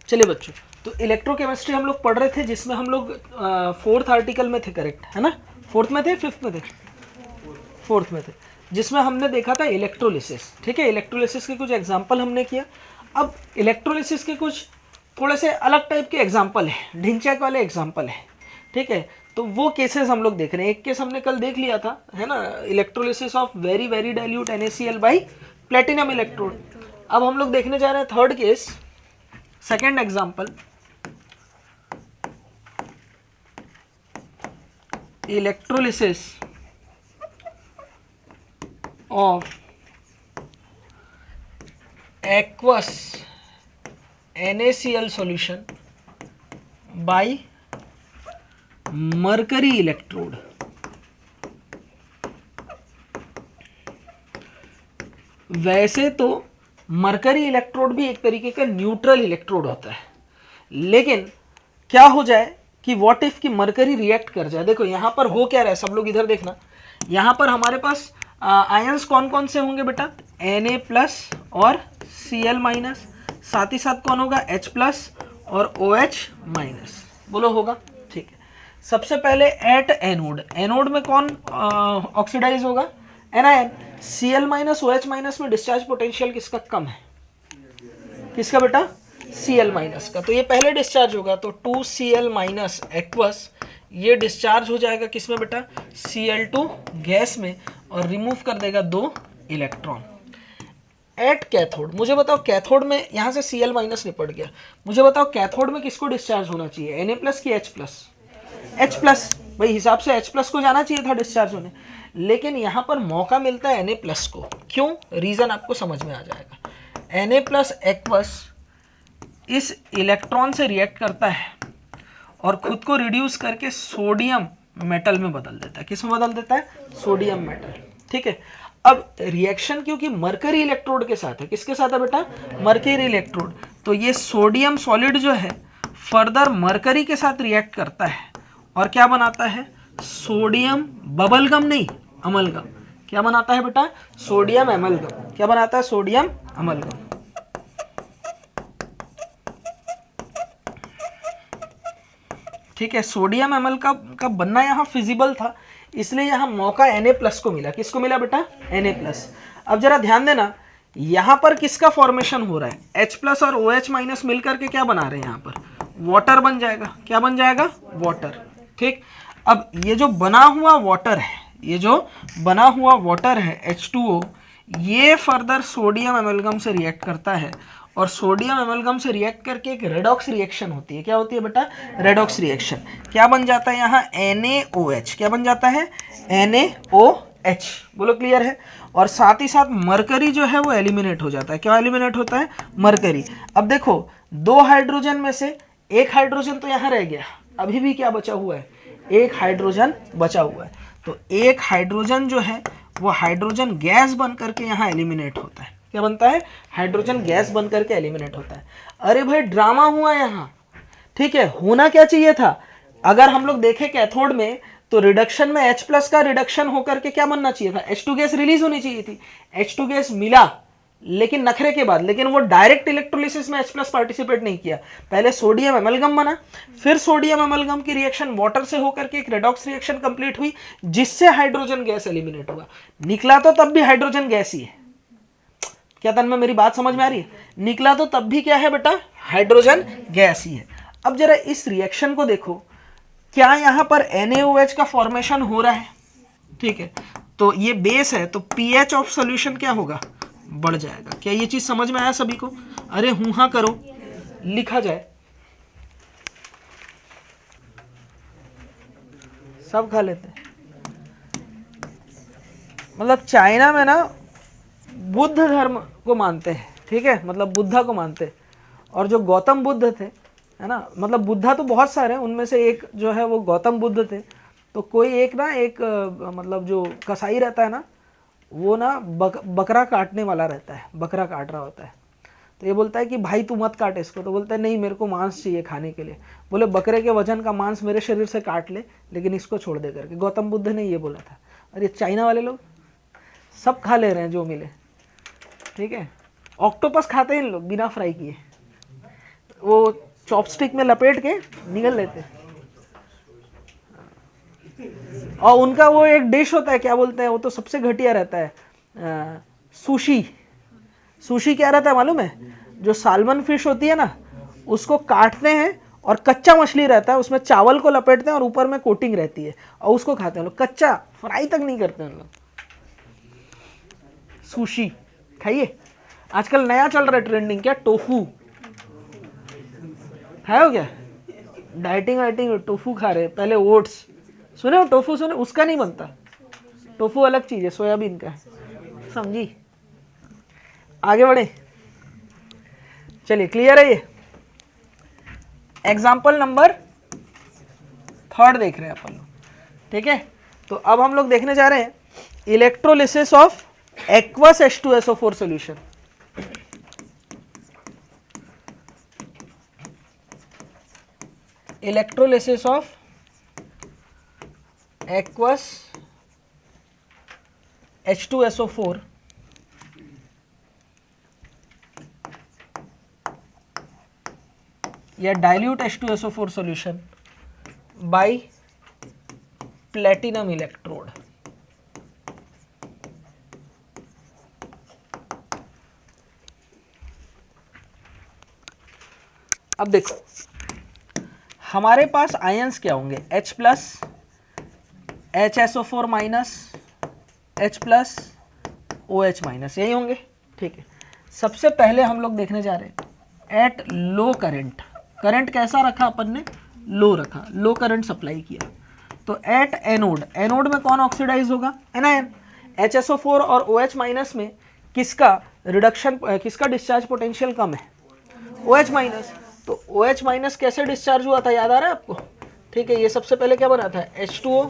चलिए बच्चों, तो इलेक्ट्रोकेमिस्ट्री हम लोग पढ़ रहे थे जिसमें हम लोग 4th आर्टिकल में थे, करेक्ट है ना? 4th में थे, 5th में थे? 4th में थे, जिसमें हमने देखा था इलेक्ट्रोलिसिस। ठीक है, इलेक्ट्रोलिसिस के कुछ एग्जाम्पल हमने किया। अब इलेक्ट्रोलिसिस के कुछ थोड़े से अलग टाइप के एग्जाम्पल है, ढिंचैक वाले एग्जाम्पल है। ठीक है, तो वो केसेस हम लोग देख रहे हैं। एक केस हमने कल देख लिया था, है ना, electrolysis of very very dilute NaCl by platinum electrode. अब हम लोग देखने जा रहे हैं third case, second example, electrolysis of aqueous NaCl solution by mercury electrode। वैसे तो मरकरी इलेक्ट्रोड भी एक तरीके का न्यूट्रल इलेक्ट्रोड होता है, लेकिन क्या हो जाए कि व्हाट इफ कि मरकरी रिएक्ट कर जाए। देखो यहाँ पर हो क्या रहा है, सब लोग इधर देखना। यहाँ पर हमारे पास आयंस कौन कौन से होंगे बेटा? Na प्लस और Cl माइनस, साथ ही साथ कौन होगा? H प्लस और OH माइनस। बोलो होगा? ठीक है। सबसे पहले एट एनोड, एनोड में कौन ऑक्सीडाइज होगा? Anion. Cl minus OH minus में डिस्चार्ज पोटेंशियल किसका कम है? किसका बेटा? Cl माइनस का। तो ये पहले डिस्चार्ज होगा, तो 2Cl माइनस एक्वस, ये डिस्चार्ज हो जाएगा किसमें बेटा? Cl2 गैस में, और रिमूव कर देगा 2 इलेक्ट्रॉन। एट कैथोड, मुझे बताओ कैथोड में यहाँ से Cl माइनस निपट गया, मुझे बताओ कैथोड में किसको डिस्चार्ज होना चाहिए? Na प्लस की H प्लस? H plus. भाई हिसाब से H प्लस को जाना चाहिए था डिस्चार्ज होने, लेकिन यहाँ पर मौका मिलता है Na प्लस को। क्यों? रीजन आपको समझ में आ जाएगा। Na प्लस एक्वस इस इलेक्ट्रॉन से रिएक्ट करता है और खुद को रिड्यूस करके सोडियम मेटल में बदल देता है। किस में बदल देता है? Sodium metal. ठीक है, अब रिएक्शन क्योंकि मरकरी इलेक्ट्रोड के साथ है, किसके साथ है बेटा? Mercury electrode. तो ये सोडियम सॉलिड जो है फर्दर मरकरी के साथ रिएक्ट करता है और क्या बनाता है? सोडियम बबलगम, नहीं अमलगम। क्या बनाता है बेटा? Sodium amalgam. क्या बनाता है? Sodium amalgam. ठीक है, सोडियम एमएल का बनना यहाँ फिजिबल था, इसलिए यहाँ मौका Na प्लस को मिला। किसको मिला बेटा? Na plus. अब जरा ध्यान देना, यहाँ पर किसका फॉर्मेशन हो रहा है? H प्लस और OH माइनस मिलकर के क्या बना रहे हैं? यहाँ पर वाटर बन जाएगा। क्या बन जाएगा? वाटर। ठीक, अब ये जो बना हुआ वाटर है, ये जो बना हुआ वाटर है H2O, ये फर्दर सोडियम एमलगम से रिएक्ट करता है, और सोडियम एमलगम से रिएक्ट करके एक रेडॉक्स रिएक्शन होती है। क्या होती है बेटा? Redox reaction. क्या बन जाता है यहाँ? NaOH। क्या बन जाता है? NaOH। बोलो क्लियर है? और साथ ही साथ मरकरी जो है वो एलिमिनेट हो जाता है। क्या एलिमिनेट होता है? मरकरी। अब देखो, 2 हाइड्रोजन में से एक हाइड्रोजन तो यहाँ रह गया, अभी भी क्या बचा हुआ है? एक हाइड्रोजन बचा हुआ है। तो एक हाइड्रोजन जो है वो हाइड्रोजन गैस बन करके यहाँ एलिमिनेट होता है। क्या बनता है? हाइड्रोजन गैस बन करके एलिमिनेट होता है। अरे भाई ड्रामा हुआ यहाँ। ठीक है, होना क्या चाहिए था? अगर हम लोग देखें कैथोड में, तो रिडक्शन में H प्लस का रिडक्शन होकर के क्या बनना चाहिए था? H2 गैस रिलीज होनी चाहिए थी। H2 गैस मिला, लेकिन नखरे के बाद, लेकिन वो डायरेक्ट इलेक्ट्रोलिसिस में H प्लस पार्टिसिपेट नहीं किया। पहले सोडियम एमलगम बना, फिर सोडियम एमलगम की रिएक्शन वाटर से होकर के एक रेडॉक्स रिएक्शन कंप्लीट हुई, जिससे हाइड्रोजन गैस एलिमिनेट हुआ। निकला तो तब भी हाइड्रोजन गैस ही है। क्या तन में मेरी बात समझ में आ रही है? निकला तो तब भी क्या है बेटा? हाइड्रोजन गैस ही है। अब जरा इस रिएक्शन को देखो, क्या यहां पर NaOH का फॉर्मेशन हो रहा है? ठीक है, तो ये बेस है, तो pH ऑफ सॉल्यूशन क्या होगा? बढ़ जाएगा। क्या ये चीज समझ में आया सभी को? अरे हूं हाँ करो, लिखा जाए। सब खा लेते हैं। मतलब चाइना में ना बुद्ध धर्म को मानते हैं। ठीक है, मतलब बुद्धा को मानते हैं, और जो गौतम बुद्ध थे, है ना, मतलब बुद्धा तो बहुत सारे हैं, उनमें से एक जो है वो गौतम बुद्ध थे। तो कोई एक ना, एक मतलब जो कसाई रहता है ना, वो ना बकरा काटने वाला रहता है, बकरा काट रहा होता है। तो ये बोलता है कि भाई तू मत काट इसको, तो बोलता है नहीं मेरे को मांस चाहिए खाने के लिए। बोले बकरे के वजन का मांस मेरे शरीर से काट ले, लेकिन इसको छोड़ दे करके। गौतम बुद्ध ने ये बोला था। और ये चाइना वाले लोग सब खा ले रहे हैं जो मिले। ठीक है, ऑक्टोपस खाते हैं इन लोग बिना फ्राई किए। वो चॉपस्टिक में लपेट के निगल लेते हैं। और उनका वो एक डिश होता है, क्या बोलते हैं, वो तो सबसे घटिया रहता है, सुशी। सुशी क्या रहता है मालूम है? जो साल्मन फिश होती है ना, उसको काटते हैं और कच्चा मछली रहता है, उसमें चावल को लपेटते हैं और ऊपर में कोटिंग रहती है और उसको खाते हैं लोग, कच्चा, फ्राई तक नहीं करते हैं लोग। सुशी खाइए। आजकल नया चल रहा है ट्रेंडिंग, क्या, टोफू है हो क्या? डाइटिंग वाइटिंग टोफू खा रहे हैं। पहले ओट्स सुने हो, टोफू सुने? उसका नहीं बनता, टोफू अलग चीज है, सोयाबीन का है, समझी? आगे बढ़े, चलिए, क्लियर है ये? एग्जाम्पल नंबर 3 देख रहे हैं अपन लोग, ठीक है? तो अब हम लोग देखने जा रहे हैं electrolysis of aqueous H2SO4 solution. Electrolysis of aqueous H2SO4 या dilute H2SO4 solution bye platinum electrode. अब देखो, हमारे पास आयंस क्या होंगे? H plus, HSO4 minus, H plus, OH minus, यही होंगे, ठीक है? सबसे पहले हम लोग देखने जा रहे हैं एट लो करंट। करंट कैसा रखा अपन ने? लो रखा, लो करंट सप्लाई किया। तो एट एनोड, एनोड में कौन ऑक्सीडाइज होगा? एनायन। HSO4 और OH माइनस में किसका रिडक्शन, किसका डिस्चार्ज पोटेंशियल कम है? OH minus. तो OH माइनस कैसे डिस्चार्ज हुआ था, याद आ रहा है आपको? ठीक है, ये सबसे पहले क्या बना था? H2O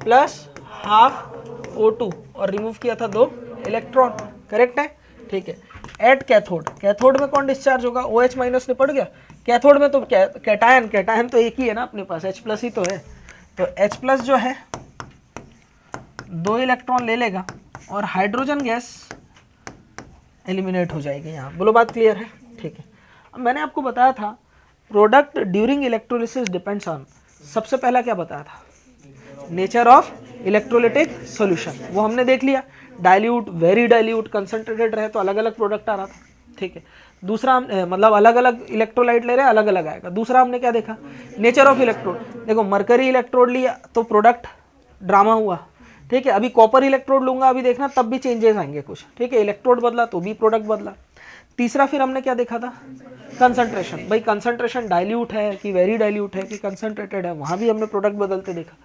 प्लस हाफ O2 और रिमूव किया था 2 इलेक्ट्रॉन, करेक्ट है? ठीक है। एट कैथोड, कैथोड में कौन डिस्चार्ज होगा? OH माइनस निपट गया। कैथोड में तो कैटायन, कैटायन तो एक ही है ना अपने पास, H प्लस ही तो है। तो H प्लस जो है 2 इलेक्ट्रॉन ले लेगा और हाइड्रोजन गैस एलिमिनेट हो जाएगी यहाँ। बोलो बात क्लियर है? ठीक है। अब मैंने आपको बताया था product during electrolysis depends on, सबसे पहला क्या बताया था? नेचर ऑफ इलेक्ट्रोलिटिक सॉल्यूशन, वो हमने देख लिया। डाइल्यूट, वेरी डाइल्यूट, कंसंट्रेटेड रहे तो अलग अलग प्रोडक्ट आ रहा था, ठीक है? दूसरा हम मतलब अलग अलग इलेक्ट्रोलाइट ले रहे हैं, अलग अलग आएगा। दूसरा हमने क्या देखा? Nature of electrode. देखो, मरकरी इलेक्ट्रोड लिया तो प्रोडक्ट ड्रामा हुआ, ठीक है? अभी कॉपर इलेक्ट्रोड लूंगा, अभी देखना तब भी चेंजेस आएंगे कुछ, ठीक है? इलेक्ट्रोड बदला तो भी प्रोडक्ट बदला। तीसरा फिर हमने क्या देखा था? कंसंट्रेशन। भाई कंसंट्रेशन डाइल्यूट है कि वेरी डाइल्यूट है कि कंसंट्रेटेड है, वहां भी हमने प्रोडक्ट बदलते देखा।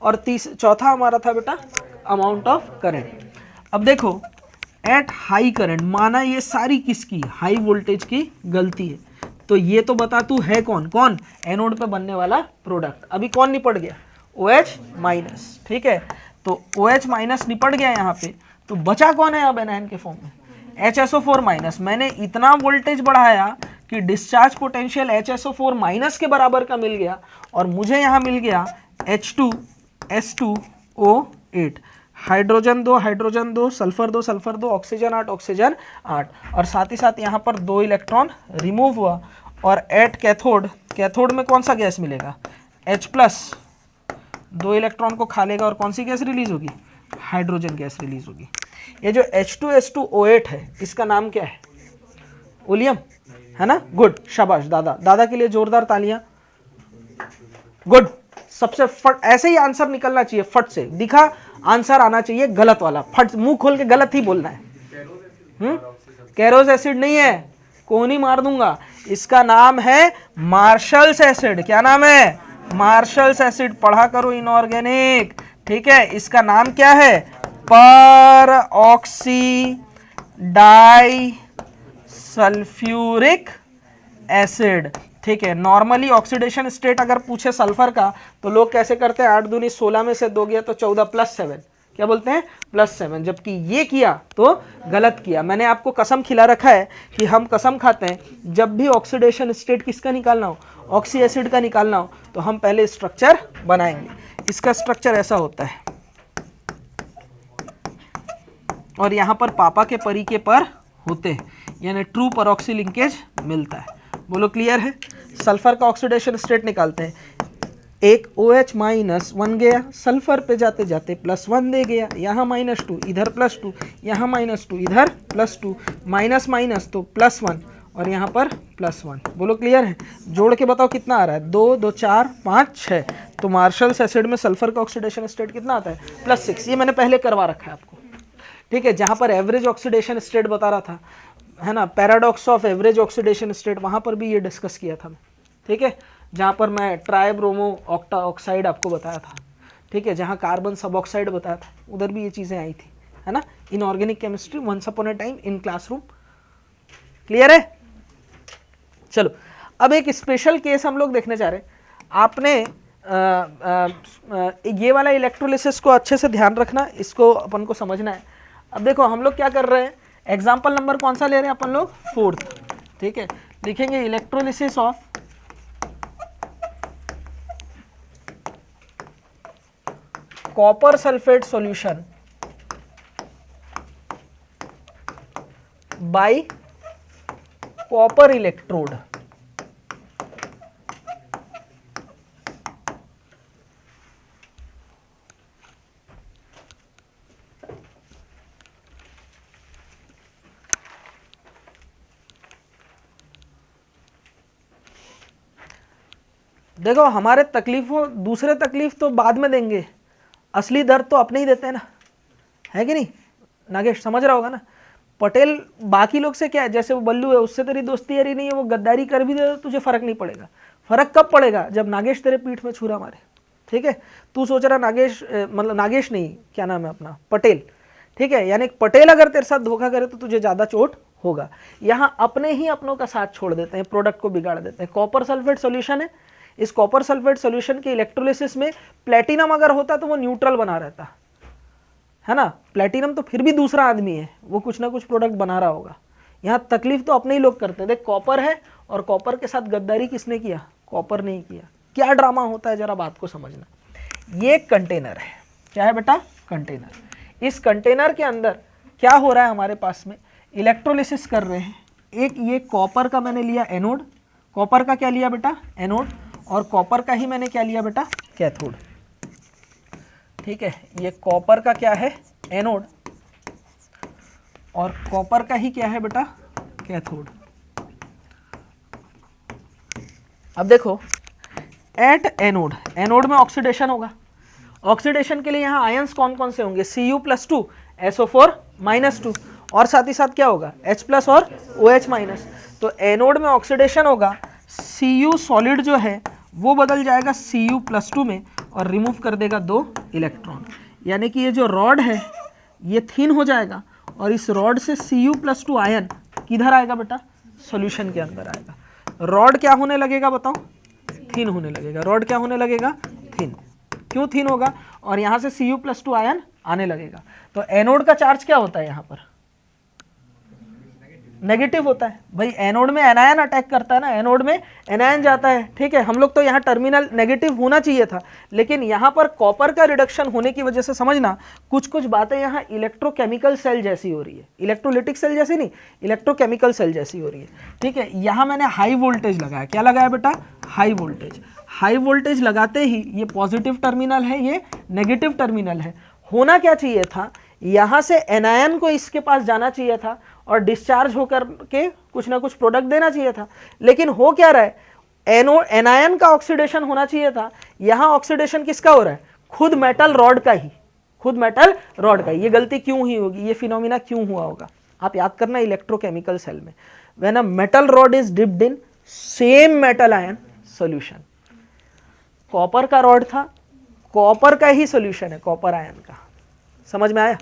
और चौथा हमारा था बेटा अमाउंट ऑफ करंट। अब देखो, एट हाई करंट, माना ये सारी किसकी? हाई वोल्टेज की गलती है, तो ये तो बता तू है कौन कौन? एनोड पे बनने वाला प्रोडक्ट। अभी कौन निपट गया? OH माइनस, ठीक है? तो OH माइनस निपट गया यहाँ पे, तो बचा कौन है अब एनायन के फॉर्म में? HSO4 minus. मैंने इतना वोल्टेज बढ़ाया कि डिस्चार्ज पोटेंशियल HSO4 माइनस के बराबर का मिल गया और मुझे यहाँ मिल गया H2SO8, hydrogen 2 hydrogen 2, sulphur 2 sulphur 2, oxygen 8 oxygen 8, और साथ ही साथ यहाँ पर 2 इलेक्ट्रॉन रिमूव हुआ। और एट कैथोड, कैथोड में कौन सा गैस मिलेगा? H प्लस 2 इलेक्ट्रॉन को खा लेगा और कौन सी गैस रिलीज होगी? हाइड्रोजन गैस रिलीज होगी। ये जो H2S2O8 है, इसका नाम क्या है? ओलियम, है ना? गुड, शाबाश दादा, दादा के लिए जोरदार तालियां। गुड, सबसे फट ऐसे ही आंसर निकलना चाहिए, फट से दिखा आंसर आना चाहिए, गलत वाला फट, मुंह खोल के गलत ही बोलना है। कैरोज एसिड नहीं है, कोहनी मार दूंगा। इसका नाम है मार्शल्स एसिड। क्या नाम है? Marshals acid. पढ़ा करो इनऑर्गेनिक, ठीक है? इसका नाम क्या है? पर ऑक्सी डाई सल्फ्यूरिक एसिड, ठीक है? नॉर्मली ऑक्सीडेशन स्टेट अगर पूछे सल्फर का तो लोग कैसे करते हैं? 8 दूनी 16 में से 2 गया तो 14 प्लस 7, क्या बोलते हैं? प्लस 7। जबकि ये किया तो गलत किया। मैंने आपको कसम खिला रखा है कि हम कसम खाते हैं जब भी ऑक्सीडेशन स्टेट किसका निकालना हो, ऑक्सी एसिड का निकालना हो, तो हम पहले स्ट्रक्चर बनाएंगे। इसका स्ट्रक्चर ऐसा होता है और यहाँ पर पापा के परी के पर होते हैं, यानी ट्रू परऑक्सी लिंकेज मिलता है। बोलो क्लियर है। सल्फर का ऑक्सीडेशन स्टेट निकालते हैं, एक OH माइनस 1 गया, सल्फर पे जाते जाते +1 दे गया, यहाँ -2 इधर +2, यहाँ -2 इधर +2, माइनस माइनस तो +1 और यहाँ पर +1। बोलो क्लियर है। जोड़ के बताओ कितना आ रहा है, 2 2 4 5 6। तो मार्शल्स एसिड में सल्फर का ऑक्सीडेशन स्टेट कितना आता है, +6। ये मैंने पहले करवा रखा है आपको, ठीक है। जहाँ पर एवरेज ऑक्सीडेशन स्टेट बता रहा था, है ना, paradox of average oxidation state, वहाँ पर भी ये डिस्कस किया था मैं, ठीक है। जहाँ पर मैं ट्राइब्रोमो ऑक्टा ऑक्साइड आपको बताया था, ठीक है, जहाँ कार्बन सब ऑक्साइड बताया था, उधर भी ये चीज़ें आई थी, है ना, inorganic chemistry once upon a time in classroom. Clear है। चलो अब एक स्पेशल केस हम लोग देखने जा रहे हैं। आपने ये वाला इलेक्ट्रोलिसिस को अच्छे से ध्यान रखना, इसको अपन को समझना है। अब देखो हम लोग क्या कर रहे हैं, एग्जाम्पल नंबर कौन सा ले रहे हैं अपन लोग, 4th, ठीक है। लिखेंगे electrolysis of copper sulphate solution bye copper electrode. देखो हमारे तकलीफों, दूसरे तकलीफ तो बाद में देंगे, असली दर्द तो अपने ही देते हैं ना, है कि नहीं। नागेश समझ रहा होगा ना। पटेल बाकी लोग से क्या है, जैसे वो बल्लू है उससे तेरी दोस्ती यारी नहीं है, वो गद्दारी कर भी दे तो तुझे फर्क नहीं पड़ेगा। फर्क कब पड़ेगा, जब नागेश तेरे पीठ में छुरा मारे, ठीक है। तू सोच रहा नागेश, मतलब नागेश नहीं, क्या नाम है अपना, पटेल, ठीक है। यानी पटेल अगर तेरे साथ धोखा करे तो तुझे ज़्यादा चोट होगा। यहाँ अपने ही अपनों का साथ छोड़ देते हैं, प्रोडक्ट को बिगाड़ देते हैं। कॉपर सल्फेट सोल्यूशन है, इस कॉपर सल्फेट सोल्यूशन के इलेक्ट्रोलिसिस में प्लेटिनम अगर होता तो वो न्यूट्रल बना रहता, है ना। प्लेटिनम तो फिर भी दूसरा आदमी है, वो कुछ ना कुछ प्रोडक्ट बना रहा होगा। यहाँ तकलीफ तो अपने ही लोग करते हैं। देख कॉपर है और कॉपर के साथ गद्दारी किसने किया, कॉपर ने ही किया। क्या ड्रामा होता है जरा बात को समझना। ये कंटेनर है, क्या है बेटा, कंटेनर। इस कंटेनर के अंदर क्या हो रहा है, हमारे पास में इलेक्ट्रोलिसिस कर रहे हैं। एक ये कॉपर का मैंने लिया एनोड, कॉपर का क्या लिया बेटा, एनोड, और कॉपर का ही मैंने क्या लिया बेटा, कैथोड, ठीक है। ये कॉपर का क्या है, एनोड, और कॉपर का ही क्या है बेटा, कैथोड। अब देखो एट एनोड, एनोड में ऑक्सीडेशन होगा। ऑक्सीडेशन के लिए यहाँ आयंस कौन कौन से होंगे, Cu+2 SO4 -2, और साथ ही साथ क्या होगा, H+ और OH-। तो एनोड में ऑक्सीडेशन होगा, Cu सॉलिड जो है वो बदल जाएगा Cu+2 में और रिमूव कर देगा 2 इलेक्ट्रॉन। यानी कि ये जो रॉड है ये थिन हो जाएगा और इस रॉड से Cu+2 आयन किधर आएगा बेटा, सॉल्यूशन के अंदर आएगा। रॉड क्या होने लगेगा बताओ, थिन होने लगेगा। रॉड क्या होने लगेगा, थिन। क्यों थिन होगा, और यहाँ से Cu+2 आयन आने लगेगा। तो एनोड का चार्ज क्या होता है, यहाँ पर नेगेटिव होता है। भाई एनोड में एनायन अटैक करता है ना, एनोड में एनायन जाता है, ठीक है। हम लोग तो यहाँ टर्मिनल नेगेटिव होना चाहिए था, लेकिन यहाँ पर कॉपर का रिडक्शन होने की वजह से समझना कुछ कुछ बातें यहाँ इलेक्ट्रोकेमिकल सेल जैसी हो रही है, इलेक्ट्रोलिटिक सेल जैसी नहीं, इलेक्ट्रोकेमिकल सेल जैसी हो रही है, ठीक है। यहाँ मैंने हाई वोल्टेज लगाया, क्या लगाया बेटा, हाई वोल्टेज। हाई वोल्टेज लगाते ही ये पॉजिटिव टर्मिनल है, ये नेगेटिव टर्मिनल है। होना क्या चाहिए था, यहाँ से एनायन को इसके पास जाना चाहिए था और डिस्चार्ज होकर के कुछ ना कुछ प्रोडक्ट देना चाहिए था, लेकिन हो क्या रहा है, एनायन का ऑक्सीडेशन होना चाहिए था। यहाँ ऑक्सीडेशन किसका हो रहा है, खुद मेटल रॉड का ही, खुद मेटल रॉड का। ये गलती क्यों ही होगी, ये फिनोमिना क्यों हुआ होगा, आप याद करना इलेक्ट्रोकेमिकल सेल में, when a metal rod is dipped in same metal ion solution. Copper का रॉड था, कॉपर का ही सॉल्यूशन है, कॉपर आयन का, समझ में आया।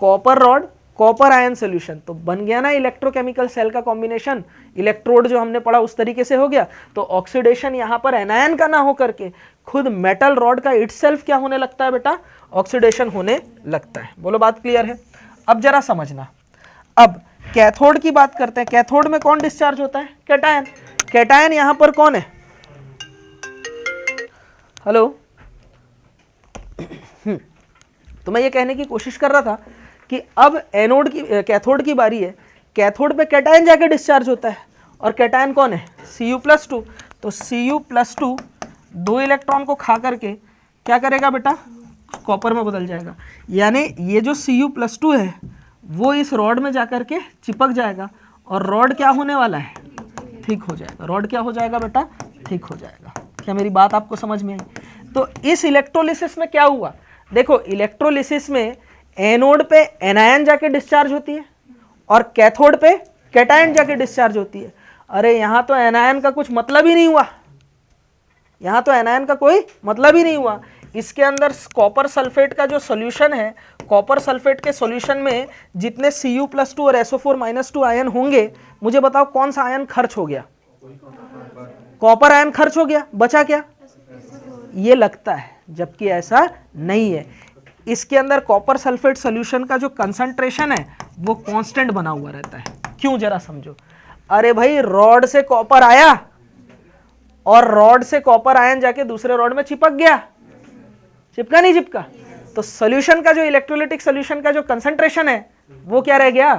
Copper rod copper ion solution, तो बन गया ना इलेक्ट्रोकेमिकल सेल का कॉम्बिनेशन। इलेक्ट्रोड जो हमने पढ़ा उस तरीके से हो गया। तो ऑक्सीडेशन यहाँ पर एनायन का ना हो करके खुद मेटल रॉड का इटसेल्फ क्या होने लगता है बेटा, ऑक्सीडेशन होने लगता है। बोलो बात क्लियर है। अब जरा समझना, अब कैथोड की बात करते हैं। कैथोड में कौन डिस्चार्ज होता है, कैटायन। कैटायन यहाँ पर कौन है, हेलो। तो मैं ये कहने की कोशिश कर रहा था कि अब एनोड की, कैथोड की बारी है। कैथोड पे कैटायन जाके डिस्चार्ज होता है और कैटायन कौन है Cu+2, तो Cu+2 2 इलेक्ट्रॉन को खा करके क्या करेगा बेटा, कॉपर में बदल जाएगा। यानी ये जो Cu+2 है वो इस रॉड में जाकर के चिपक जाएगा और रॉड क्या होने वाला है, ठीक हो जाएगा। रॉड क्या हो जाएगा बेटा, ठीक हो जाएगा। क्या मेरी बात आपको समझ में आई? तो इस इलेक्ट्रोलिसिस में क्या हुआ, देखो इलेक्ट्रोलिसिस में एनोड पे एनायन जाके डिस्चार्ज होती है और कैथोड पे कैटायन जाके डिस्चार्ज होती है। अरे यहाँ तो एनायन का कुछ मतलब ही नहीं हुआ, यहाँ तो एनायन का कोई मतलब ही नहीं हुआ। इसके अंदर कॉपर सल्फेट का जो सॉल्यूशन है, कॉपर सल्फेट के सॉल्यूशन में जितने Cu+2 और SO4-2 आयन होंगे, मुझे बताओ कौन सा आयन खर्च हो गया, कॉपर आयन खर्च हो गया, बचा क्या, ये लगता है, जबकि ऐसा नहीं है। इसके अंदर कॉपर सल्फेट सॉल्यूशन का जो कंसंट्रेशन है वो कांस्टेंट बना हुआ रहता है। क्यों, जरा समझो। अरे भाई रॉड से कॉपर आया और रॉड से कॉपर आयन जाके दूसरे रॉड में चिपक गया, चिपका नहीं चिपका, तो सॉल्यूशन का जो इलेक्ट्रोलिटिक सॉल्यूशन का जो कंसंट्रेशन है वो क्या रह गया।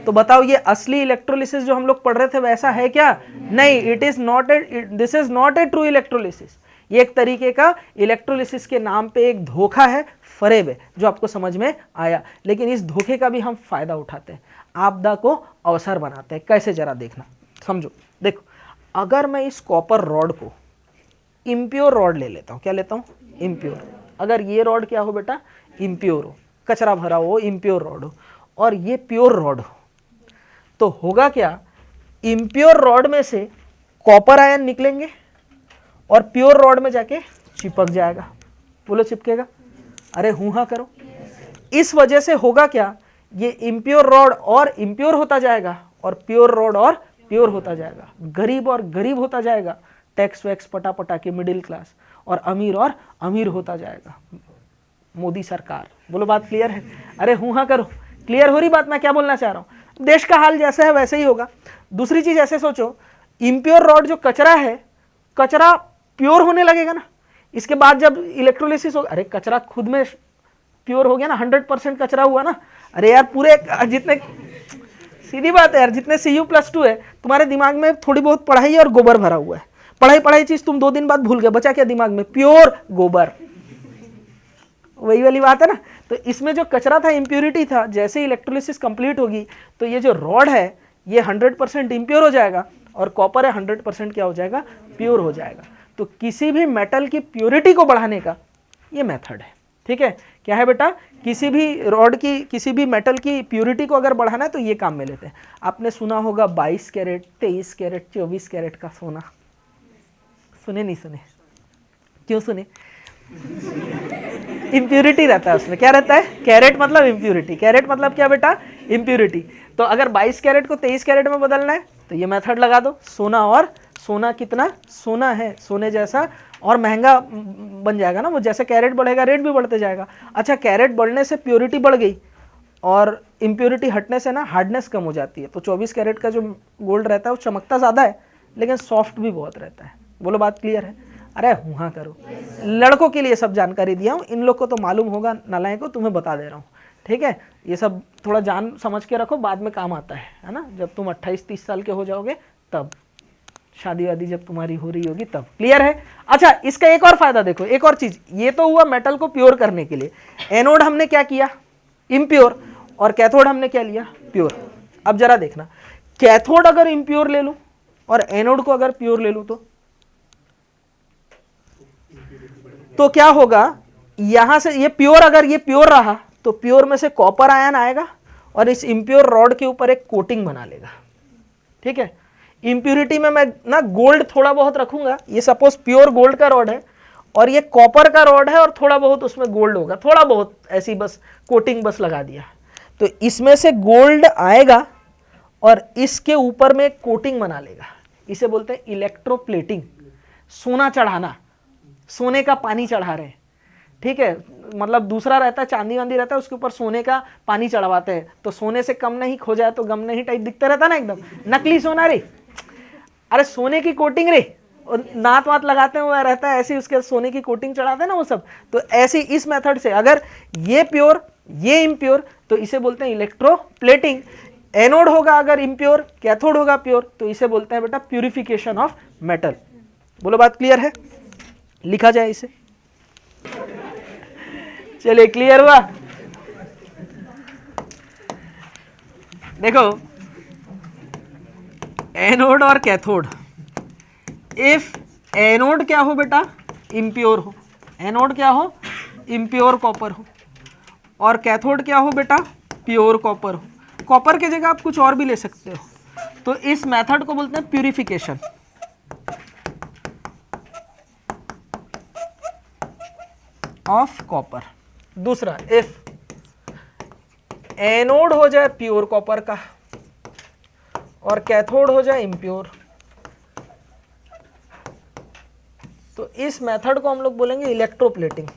तो बताओ ये असली इलेक्ट्रोलिसिस जो हम लोग पढ़ रहे थे वैसा है क्या, नहीं, it is not a, this is not a true electrolysis. ये एक तरीके का इलेक्ट्रोलिसिस के नाम पे एक धोखा है, फरेब है, जो आपको समझ में आया। लेकिन इस धोखे का भी हम फायदा उठाते हैं, आपदा को अवसर बनाते हैं। कैसे, जरा देखना, समझो। देखो अगर मैं इस कॉपर रॉड को इम्प्योर रॉड ले लेता हूँ, क्या लेता हूँ, इम्प्योर। अगर ये रॉड क्या हो बेटा, इम्प्योर हो, कचरा भरा हो, इम्प्योर रॉड हो, और ये प्योर रॉड हो, तो होगा क्या, इम्प्योर रॉड में से कॉपर आयन निकलेंगे और प्योर रॉड में जाके चिपक जाएगा। बोलो चिपकेगा, अरे हूं हाँ करो। इस वजह से होगा क्या, ये इम्प्योर रॉड और इम्प्योर होता जाएगा और प्योर रॉड और प्योर होता जाएगा, गरीब और गरीब होता जाएगा, टैक्स वैक्स पटा पटा के मिडिल क्लास, और अमीर होता जाएगा मोदी सरकार। बोलो बात क्लियर है, अरे हूं हाँ करो, क्लियर हो रही बात मैं क्या बोलना चाह रहा हूं। देश का हाल जैसा है वैसे ही होगा। दूसरी चीज ऐसे सोचो, इम्प्योर रॉड जो कचरा है, कचरा प्योर होने लगेगा ना, इसके बाद जब इलेक्ट्रोलिसिस होगा, अरे कचरा खुद में प्योर हो गया ना, 100% कचरा हुआ ना। अरे यार पूरे जितने, सीधी बात है यार, जितने Cu+2 है तुम्हारे दिमाग में थोड़ी बहुत पढ़ाई और गोबर भरा हुआ है। पढ़ाई चीज तुम 2 दिन बाद भूल गए, बचा क्या दिमाग में, प्योर गोबर। वही वाली बात है ना। तो इसमें जो कचरा था, इंप्योरिटी था, जैसे इलेक्ट्रोलिसिस कंप्लीट होगी तो ये जो रॉड है ये 100% इंप्योर हो जाएगा और कॉपर है 100% क्या हो जाएगा, प्योर हो जाएगा। तो किसी भी मेटल की प्योरिटी को बढ़ाने का ये मेथड है, ठीक है। क्या है बेटा, किसी भी रॉड की, किसी भी मेटल की प्योरिटी को अगर बढ़ाना है तो ये काम में लेते हैं। आपने सुना होगा 22 कैरेट, 23 कैरेट, 24 कैरेट का सोना, सुने नहीं सुने, क्यों सुने, इम्प्यूरिटी रहता है उसमें। क्या रहता है, कैरेट मतलब इम्प्यूरिटी, कैरेट मतलब क्या बेटा, इम्प्यूरिटी। तो अगर 22 कैरेट को 23 कैरेट में बदलना है तो ये मेथड लगा दो, सोना और सोना कितना, सोना है सोने जैसा, और महंगा बन जाएगा ना वो, जैसे कैरेट बढ़ेगा रेट भी बढ़ते जाएगा। अच्छा, कैरेट बढ़ने से प्योरिटी बढ़ गई और इम्प्योरिटी हटने से ना हार्डनेस कम हो जाती है। तो 24 कैरेट का जो गोल्ड रहता है वो चमकता ज़्यादा है लेकिन सॉफ्ट भी बहुत रहता है। बोलो बात क्लियर है, अरे हाँ करो। लड़कों के लिए सब जानकारी दिया हूँ, इन लोग को तो मालूम होगा, नालायक को तुम्हें बता दे रहा हूँ, ठीक है। ये सब थोड़ा जान समझ के रखो, बाद में काम आता है ना। जब तुम 28-30 साल के हो जाओगे तब, शादी वादी जब तुम्हारी हो रही होगी तब। क्लियर है। अच्छा, इसका एक और फायदा देखो, एक और चीज, ये तो हुआ मेटल को प्योर करने के लिए। एनोड हमने क्या किया, इम्प्योर, और कैथोड हमने क्या लिया, प्योर। अब जरा देखना, कैथोड अगर इम्प्योर ले लूं और एनोड को अगर प्योर ले लूं तो क्या होगा, यहां से ये प्योर, अगर ये प्योर रहा तो प्योर में से कॉपर आयन आएगा और इस इम्प्योर रॉड के ऊपर एक कोटिंग बना लेगा, ठीक है। इम्प्यूरिटी में मैं ना गोल्ड थोड़ा बहुत रखूंगा, ये सपोज प्योर गोल्ड का रॉड है और ये कॉपर का रॉड है और थोड़ा बहुत उसमें गोल्ड होगा, थोड़ा बहुत ऐसी बस कोटिंग बस लगा दिया, तो इसमें से गोल्ड आएगा और इसके ऊपर में एक कोटिंग बना लेगा। इसे बोलते हैं इलेक्ट्रोप्लेटिंग, सोना चढ़ाना, सोने का पानी चढ़ा रहे हैं, ठीक है। मतलब दूसरा रहता है चांदी वांदी रहता है, उसके ऊपर सोने का पानी चढ़वाते हैं, तो सोने से कम नहीं, खो जाए तो गम नहीं टाइप दिखता रहता ना, एकदम नकली सोना रे, अरे सोने की कोटिंग रे, और नात वात लगाते हैं वो रहता है ऐसी, उसके सोने की कोटिंग चढ़ाते हैं ना वो सब। तो ऐसी इस मेथड से अगर ये प्योर ये इम्प्योर तो इसे बोलते हैं इलेक्ट्रोप्लेटिंग। एनोड होगा अगर इम्प्योर, कैथोड होगा प्योर, तो इसे बोलते हैं बेटा प्यूरिफिकेशन ऑफ मेटल। बोलो बात क्लियर है? लिखा जाए इसे। चलिए क्लियर हुआ? देखो एनोड और कैथोड, इफ एनोड क्या हो बेटा, इम्प्योर हो, एनोड क्या हो, इम्प्योर कॉपर हो, और कैथोड क्या हो बेटा, प्योर कॉपर हो। कॉपर की जगह आप कुछ और भी ले सकते हो, तो इस मेथड को बोलते हैं प्यूरिफिकेशन ऑफ कॉपर। दूसरा, इफ एनोड हो जाए प्योर कॉपर का और कैथोड हो जाए इम्प्योर, तो इस मेथड को हम लोग बोलेंगे इलेक्ट्रोप्लेटिंग।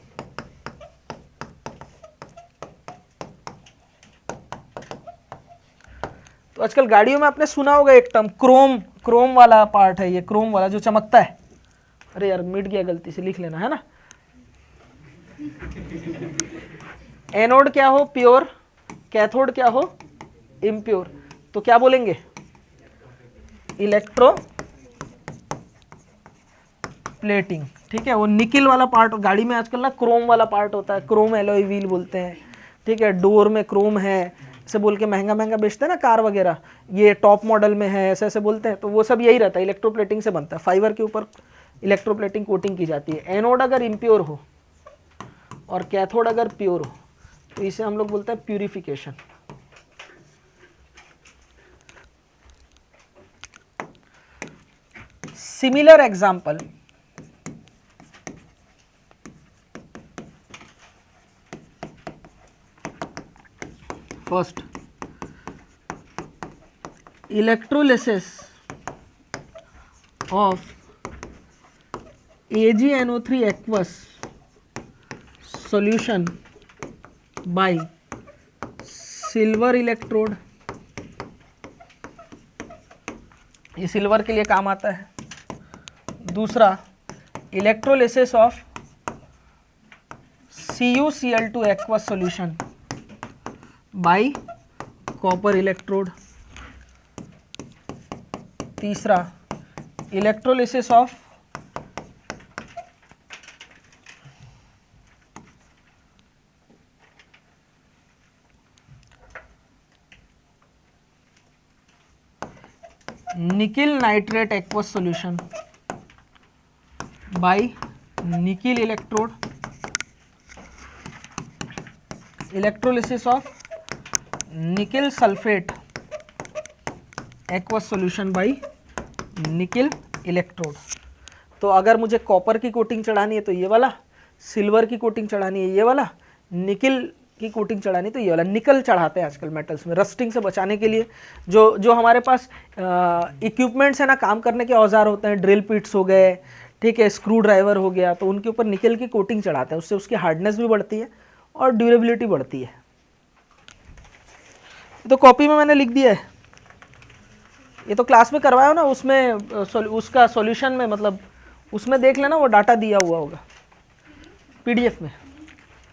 तो आजकल गाड़ियों में आपने सुना होगा एक टर्म क्रोम, क्रोम वाला पार्ट है ये, क्रोम वाला जो चमकता है। अरे यार मिट गया, गलती से लिख लेना है ना। एनोड क्या हो, प्योर, कैथोड क्या हो, इम्प्योर, तो क्या बोलेंगे, इलेक्ट्रो प्लेटिंग। ठीक है, वो निकिल वाला पार्ट गाड़ी में आजकल ना क्रोम वाला पार्ट होता है, क्रोम एलॉय व्हील बोलते हैं। ठीक है, डोर में क्रोम है ऐसे बोल के महंगा महंगा बेचते हैं ना कार वगैरह, ये टॉप मॉडल में है ऐसे ऐसे बोलते हैं, तो वो सब यही रहता है, इलेक्ट्रोप्लेटिंग से बनता है, फाइबर के ऊपर इलेक्ट्रोप्लेटिंग कोटिंग की जाती है। एनोड अगर इम्प्योर हो और कैथोड अगर प्योर हो, तो इसे हम लोग बोलते हैं purification. Similar example, first electrolysis of AgNO3 aqueous solution by silver electrode, ये सिल्वर के लिए काम आता है। दूसरा, electrolysis of CuCl2 aqueous solution by copper electrode. तीसरा, electrolysis of nickel nitrate aqueous solution by nickel electrode. Electrolysis of nickel sulphate aqueous solution by nickel electrode. तो अगर मुझे कॉपर की कोटिंग चढ़ानी है तो ये वाला, सिल्वर की कोटिंग चढ़ानी है ये वाला, निकिल की कोटिंग चढ़ानी तो ये वाला। निकल चढ़ाते हैं आजकल मेटल्स में रस्टिंग से बचाने के लिए। जो हमारे पास इक्विपमेंट्स है ना, काम करने के औजार होते हैं, ड्रिल पिट्स हो गए, ठीक है, स्क्रू ड्राइवर हो गया, तो उनके ऊपर निकल की कोटिंग चढ़ाते हैं, उससे उसकी हार्डनेस भी बढ़ती है और ड्यूरेबिलिटी बढ़ती है। तो कॉपी में मैंने लिख दिया है, ये तो क्लास में करवाया हो ना, उसमें उसका सॉल्यूशन में मतलब उसमें देख लेना, वो डाटा दिया हुआ होगा पीडीएफ में।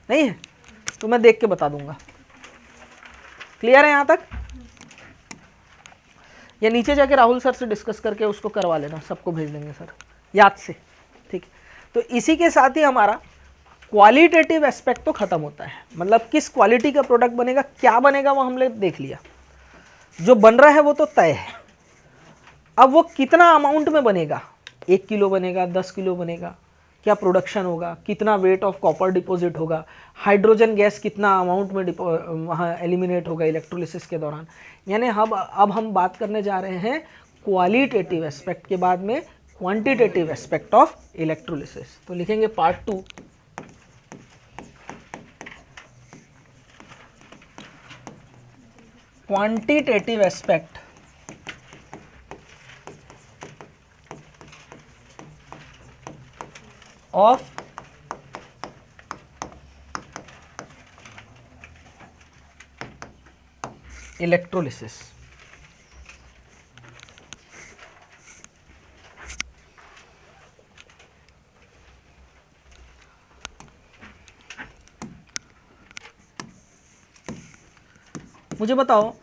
नहीं है तो मैं देख के बता दूंगा। क्लियर है यहाँ तक? या नीचे जाके राहुल सर से डिस्कस करके उसको करवा लेना, सबको भेज देंगे सर याद से। ठीक है, तो इसी के साथ ही हमारा क्वालिटेटिव एस्पेक्ट तो खत्म होता है, मतलब किस क्वालिटी का प्रोडक्ट बनेगा, क्या बनेगा वो हमने देख लिया। जो बन रहा है वो तो तय है, अब वो कितना अमाउंट में बनेगा, 1 किलो बनेगा, 10 किलो बनेगा, क्या प्रोडक्शन होगा, कितना वेट ऑफ कॉपर डिपॉजिट होगा, हाइड्रोजन गैस कितना अमाउंट में वहाँ एलिमिनेट होगा इलेक्ट्रोलिसिस के दौरान। यानी अब हम बात करने जा रहे हैं क्वालिटेटिव एस्पेक्ट के बाद में क्वांटिटेटिव एस्पेक्ट ऑफ इलेक्ट्रोलिसिस। तो लिखेंगे part 2, quantitative aspect of electrolysis. मुझे बताओ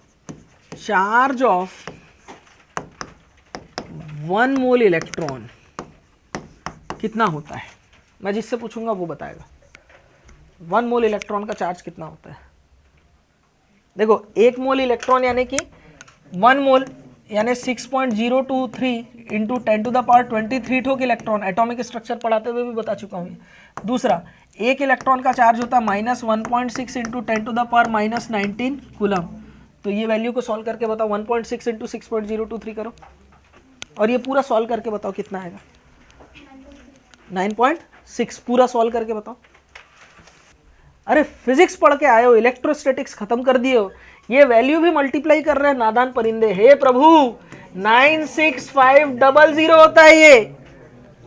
चार्ज ऑफ 1 मोल इलेक्ट्रॉन कितना होता है, मैं जिससे पूछूंगा वो बताएगा 1 मोल इलेक्ट्रॉन का चार्ज कितना होता है। देखो 1 मोल इलेक्ट्रॉन यानी कि 1 मोल यानी 6.023 इंटू 10⁻23 ठोक इलेक्ट्रॉन, एटॉमिक स्ट्रक्चर पढ़ाते हुए भी बता चुका हूँ। दूसरा, एक इलेक्ट्रॉन का चार्ज होता है -1.6 इंटू 10⁻19 कूलम। तो ये वैल्यू को सॉल्व करके बताओ, 1.6 इंटू 6.023 करो और ये पूरा सॉल्व करके बताओ कितना आएगा। 9.6 पूरा सॉल्व करके बताओ। अरे फिजिक्स पढ़ के आए हो, इलेक्ट्रोस्टैटिक्स खत्म कर दिए हो, ये वैल्यू भी मल्टीप्लाई कर रहे हैं नादान परिंदे। हे प्रभु, 96500 होता है ये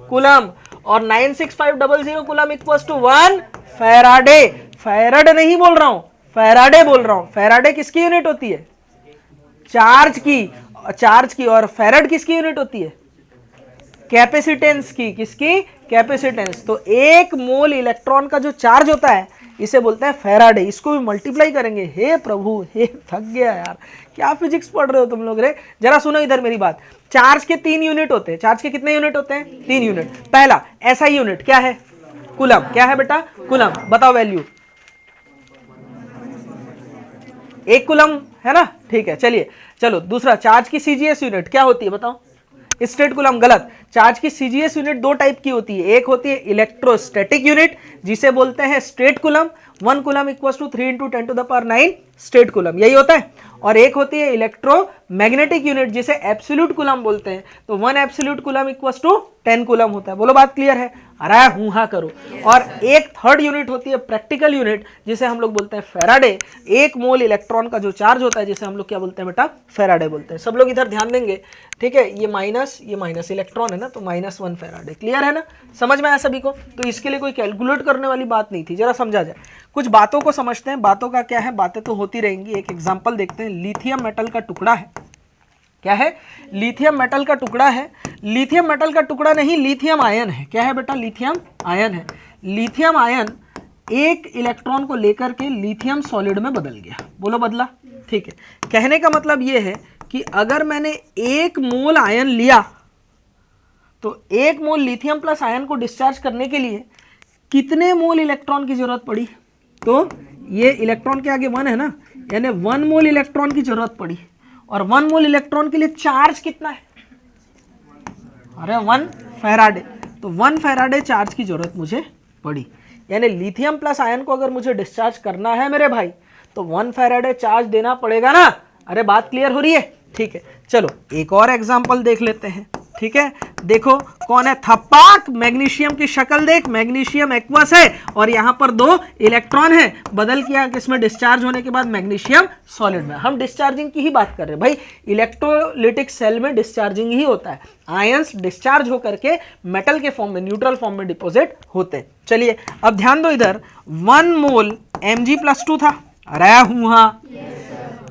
कूलम, और 96500 coulomb equals to 1 Faraday. Faraday नहीं बोल रहा हूं, फैराडे बोल रहा हूं। फैराडे किसकी यूनिट होती है? चार्ज की। और फैराड किसकी यूनिट होती है? कैपेसिटेंस की। किसकी? कैपेसिटेंस। तो 1 मोल इलेक्ट्रॉन का जो चार्ज होता है इसे बोलते हैं फैराडे। इसको भी मल्टीप्लाई करेंगे। हे प्रभु, हे थक गया यार, क्या फिजिक्स पढ़ रहे हो तुम लोग रे। जरा सुनो इधर मेरी बात। चार्ज के 3 यूनिट होते हैं। चार्ज के कितने यूनिट होते हैं? 3 यूनिट। पहला एसआई यूनिट क्या है? कूलम। क्या है बेटा? कूलम। बताओ वैल्यू। 1 कूलम है ना, ठीक है। चलिए चलो दूसरा, चार्ज की सीजीएस यूनिट क्या होती है बताओ? State coulomb. गलत। चार्ज की सीजीएस यूनिट 2 टाइप की होती है। एक होती है इलेक्ट्रोस्टैटिक यूनिट जिसे बोलते हैं state coulomb. 1 coulomb equals to 3 into 10⁻9 state coulomb, यही होता है। और एक होती है इलेक्ट्रोमैग्नेटिक यूनिट जिसे एब्सोल्यूट कूलम बोलते हैं। तो 1 absolute coulomb equals to 10 coulomb होता है। बोलो बात क्लियर है? अरे हूं हाँ करो। और एक थर्ड यूनिट होती है प्रैक्टिकल यूनिट जिसे हम लोग बोलते हैं फैराडे। 1 मोल इलेक्ट्रॉन का जो चार्ज होता है जिसे हम लोग क्या बोलते हैं बेटा? फैराडे बोलते हैं। सब लोग इधर ध्यान देंगे, ठीक है। ये माइनस इलेक्ट्रॉन है ना, तो -1 फैराडे। क्लियर है ना? समझ में आया सभी को? तो इसके लिए कोई कैलकुलेट करने वाली बात नहीं थी, जरा समझा जाए। कुछ बातों को समझते हैं। बातों का क्या है, बातें तो होती रहेंगी। एक एग्जांपल देखते हैं। लिथियम मेटल का टुकड़ा है। क्या है? लिथियम मेटल का टुकड़ा है। लिथियम मेटल का टुकड़ा नहीं, लिथियम आयन है। क्या है बेटा? लिथियम आयन है। लिथियम आयन 1 इलेक्ट्रॉन को लेकर के लिथियम सॉलिड में बदल गया। बोलो बदला, ठीक है। कहने का मतलब यह है कि अगर मैंने 1 मोल आयन लिया तो 1 मोल लिथियम प्लस आयन को डिस्चार्ज करने के लिए कितने मोल इलेक्ट्रॉन की जरूरत पड़ी? तो ये इलेक्ट्रॉन के आगे 1 है ना, यानी 1 मोल इलेक्ट्रॉन की जरूरत पड़ी। और 1 मोल इलेक्ट्रॉन के लिए चार्ज कितना है? अरे 1 फैराडे। तो 1 फैराडे चार्ज की जरूरत मुझे पड़ी। यानी लिथियम प्लस आयन को अगर मुझे डिस्चार्ज करना है मेरे भाई तो 1 फैराडे चार्ज देना पड़ेगा ना। अरे बात क्लियर हो रही है? ठीक है। चलो एक और एग्जांपल देख लेते हैं, ठीक है। देखो कौन है? थप्पाक। मैग्नीशियम की शक्ल देख, मैग्नीशियम एक्वस है और यहां पर 2 इलेक्ट्रॉन है। बदल किया किसमें? डिस्चार्ज होने के बाद मैग्नीशियम सॉलिड में। हम डिस्चार्जिंग की ही बात कर रहे हैं भाई। इलेक्ट्रोलिटिक सेल में डिस्चार्जिंग ही होता है। आयंस डिस्चार्ज होकर के मेटल के फॉर्म में, न्यूट्रल फॉर्म में डिपोजिट होते हैं। चलिए अब ध्यान दो इधर। 1 मोल Mg+2 था। अरे हूं हाँ।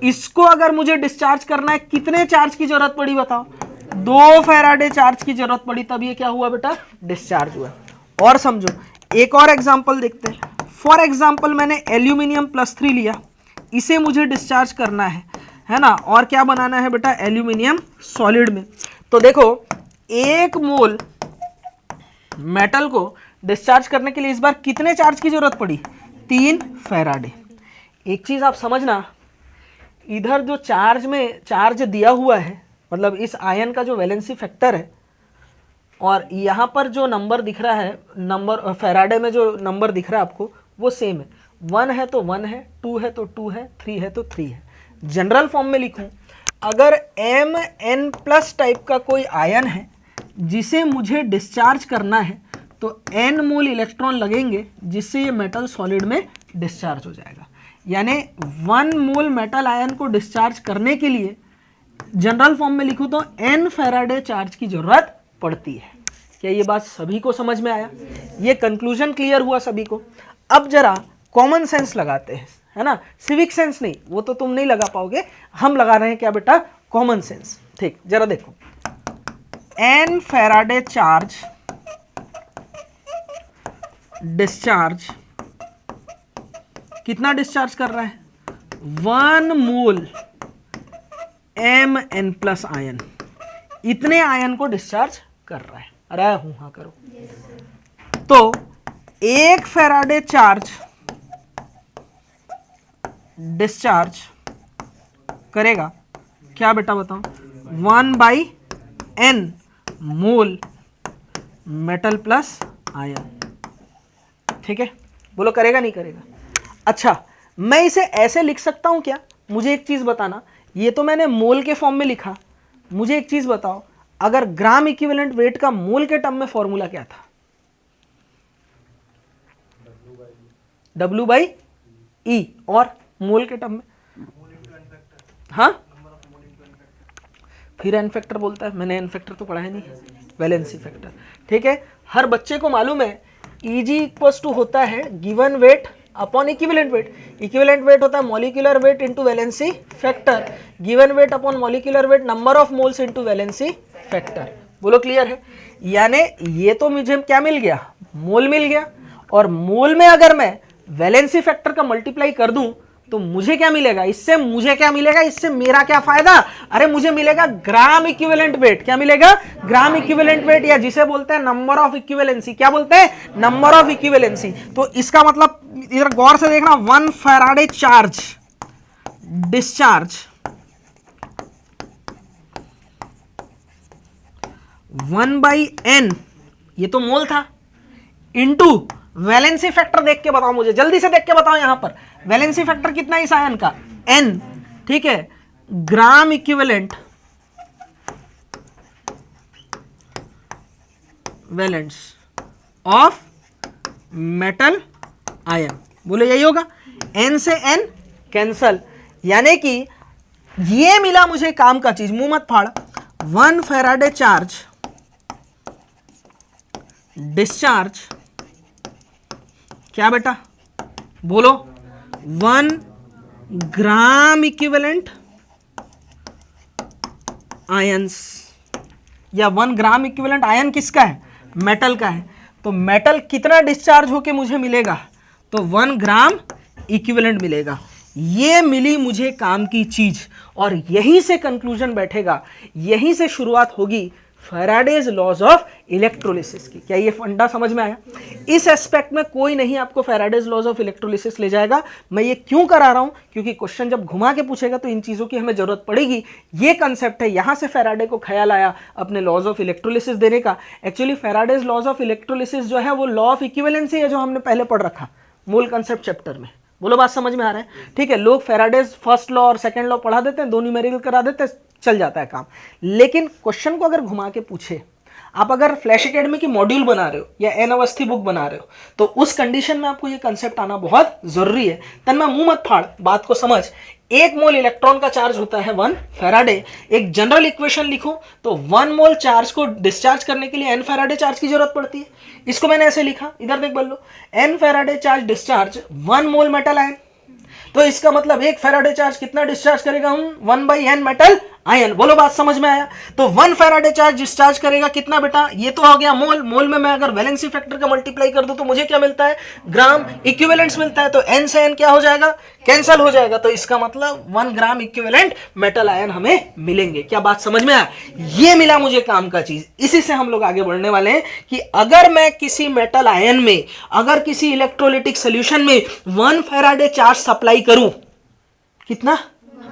इसको अगर मुझे डिस्चार्ज करना है कितने चार्ज की जरूरत पड़ी बताओ? 2 फैराडे चार्ज की जरूरत पड़ी, तब ये क्या हुआ बेटा? डिस्चार्ज हुआ। और समझो, एक और एग्जांपल देखते हैं। फॉर एग्जांपल मैंने एल्यूमिनियम +3 लिया, इसे मुझे डिस्चार्ज करना है ना। और क्या बनाना है बेटा? एल्यूमिनियम सॉलिड में। तो देखो 1 मोल मेटल को डिस्चार्ज करने के लिए इस बार कितने चार्ज की जरूरत पड़ी? 3 फैराडे। एक चीज आप समझना, इधर जो चार्ज दिया हुआ है, मतलब इस आयन का जो वैलेंसी फैक्टर है, और यहाँ पर जो नंबर दिख रहा है, नंबर फैराडे में जो नंबर दिख रहा है आपको, वो सेम है। 1 है तो 1 है, 2 है तो 2 है, 3 है तो 3 है। जनरल फॉर्म में लिखूं, अगर Mn+ टाइप का कोई आयन है जिसे मुझे डिस्चार्ज करना है तो n मोल इलेक्ट्रॉन लगेंगे जिससे ये मेटल सॉलिड में डिस्चार्ज हो जाएगा। यानी 1 मोल मेटल आयन को डिस्चार्ज करने के लिए जनरल फॉर्म में लिखूं तो n फैराडे चार्ज की जरूरत पड़ती है। क्या ये बात सभी को समझ में आया? ये कंक्लूजन क्लियर हुआ सभी को? अब जरा कॉमन सेंस लगाते हैं, है ना। सिविक सेंस नहीं, वो तो तुम नहीं लगा पाओगे, हम लगा रहे हैं क्या बेटा? Common sense. ठीक, जरा देखो। n फैराडे चार्ज डिस्चार्ज कितना डिस्चार्ज कर रहा है? 1 मोल Mn प्लस आयन, इतने आयन को डिस्चार्ज कर रहा है। अरे हूं हाँ करो। तो 1 फैराडे चार्ज डिस्चार्ज करेगा क्या बेटा बताओ, 1/n मोल मेटल प्लस आयन। ठीक है, बोलो करेगा नहीं करेगा। अच्छा, मैं इसे ऐसे लिख सकता हूं क्या? मुझे एक चीज बताना, ये तो मैंने मोल के फॉर्म में लिखा, मुझे एक चीज बताओ, अगर ग्राम इक्विवेलेंट वेट का मोल के टर्म में फॉर्मूला क्या था? W/E। और मोल के टर्म में? हाँ, फिर एन फैक्टर बोलता है, मैंने एन फैक्टर तो पढ़ा है नहीं, वैलेंसी फैक्टर। ठीक है, हर बच्चे को मालूम है Eg इक्वल्स टू होता है given weight upon equivalent wait. Equivalent weight होता है molecular weight into valency factor, given weight upon molecular weight number of moles into valency factor. बोलो क्लियर है? यानी ये तो मुझे क्या मिल गया, मोल मिल गया, और मोल में अगर मैं वैलेंसी फैक्टर का मल्टीप्लाई कर दूं तो मुझे क्या मिलेगा? इससे मुझे क्या मिलेगा? इससे मेरा क्या फायदा? अरे मुझे मिलेगा ग्राम इक्विवेलेंट वेट। क्या मिलेगा? ग्राम इक्विवेलेंट वेट, या जिसे बोलते हैं नंबर ऑफ इक्विवेलेंसी। क्या बोलते हैं? Number of equivalency. तो इसका मतलब इधर गौर से देखना, 1 फैराडे चार्ज डिस्चार्ज 1/n, ये तो मोल था, इनटू वैलेंसी फैक्टर। देख के बताओ मुझे, जल्दी से देख के बताओ, यहां पर वैलेंसी फैक्टर कितना इस आयन का? n। ठीक है, gram equivalent valence of metal ion. बोलो यही होगा, n से n कैंसल, यानी कि ये मिला मुझे काम का चीज, मुंह मत फाड़। 1 फैराडे चार्ज डिस्चार्ज क्या बेटा? बोलो 1 ग्राम इक्विवेलेंट आयंस, या 1 ग्राम इक्विवेलेंट आयन किसका है? मेटल का है। तो मेटल कितना डिस्चार्ज होके मुझे मिलेगा? तो 1 ग्राम इक्विवेलेंट मिलेगा। ये मिली मुझे काम की चीज, और यहीं से कंक्लूजन बैठेगा, यहीं से शुरुआत होगी फैराडेज लॉज ऑफ इलेक्ट्रोलिसिस की। क्या ये फंडा समझ में आया? इस एस्पेक्ट में कोई नहीं आपको फैराडेज लॉज ऑफ इलेक्ट्रोलिसिस ले जाएगा। मैं ये क्यों करा रहा हूं? क्योंकि क्वेश्चन जब घुमा के पूछेगा तो इन चीजों की हमें जरूरत पड़ेगी। ये कंसेप्ट है, यहां से फैराडे को ख्याल आया अपने लॉज ऑफ इलेक्ट्रोलिसिस देने का। Actually Faraday's laws of electrolysis जो है वो लॉ ऑफ इक्विवेलेंसी है, जो हमने पहले पढ़ रखा मूल कंसेप्ट चैप्टर में। बोलो बात समझ में आ रहा है? ठीक है, लोग फैराडेज फर्स्ट लॉ और सेकंड लॉ पढ़ा देते हैं, दो न्यूमेरिकल करा देते हैं, चल जाता है काम। लेकिन क्वेश्चन को अगर घुमा के पूछे, आप अगर फ्लैश एकेडमी की मॉड्यूल बना रहे हो या एन अवस्थी बुक बना रहे हो, तो उस कंडीशन में आपको ये कंसेप्ट आना बहुत जरूरी है। तन मैं मुंह मत फाड़, बात को समझ। 1 मोल इलेक्ट्रॉन का चार्ज होता है 1 फैराडे। एक जनरल इक्वेशन लिखो तो 1 मोल चार्ज को डिस्चार्ज करने के लिए n फैराडे चार्ज की जरूरत पड़ती है। इसको मैंने ऐसे लिखा, इधर देख बल्लो, n फैराडे चार्ज डिस्चार्ज 1 मोल मेटल आयन। तो इसका मतलब 1 फैराडे चार्ज कितना डिस्चार्ज करेगा? 1/n metal ion. बोलो बात समझ में आया? तो 1 फैराडे चार्ज डिस्चार्ज करेगा कितना बेटा? ये तो हो गया मोल। मोल में मैं अगर वैलेंसी फैक्टर का मल्टीप्लाई कर दूं तो मुझे क्या मिलता है? ग्राम इक्विवेलेंट्स मिलता है। तो n से n क्या हो जाएगा? कैंसिल हो जाएगा। तो इसका मतलब 1 ग्राम इक्विवेलेंट मेटल आयन हमें मिलेंगे। क्या बात समझ में आया? ये मिला मुझे काम का चीज। इसी से हम लोग आगे बढ़ने वाले हैं कि अगर मैं किसी मेटल आयन में, अगर किसी इलेक्ट्रोलिटिक सोल्यूशन में 1 फैराडे चार्ज सप्लाई करूं, कितना?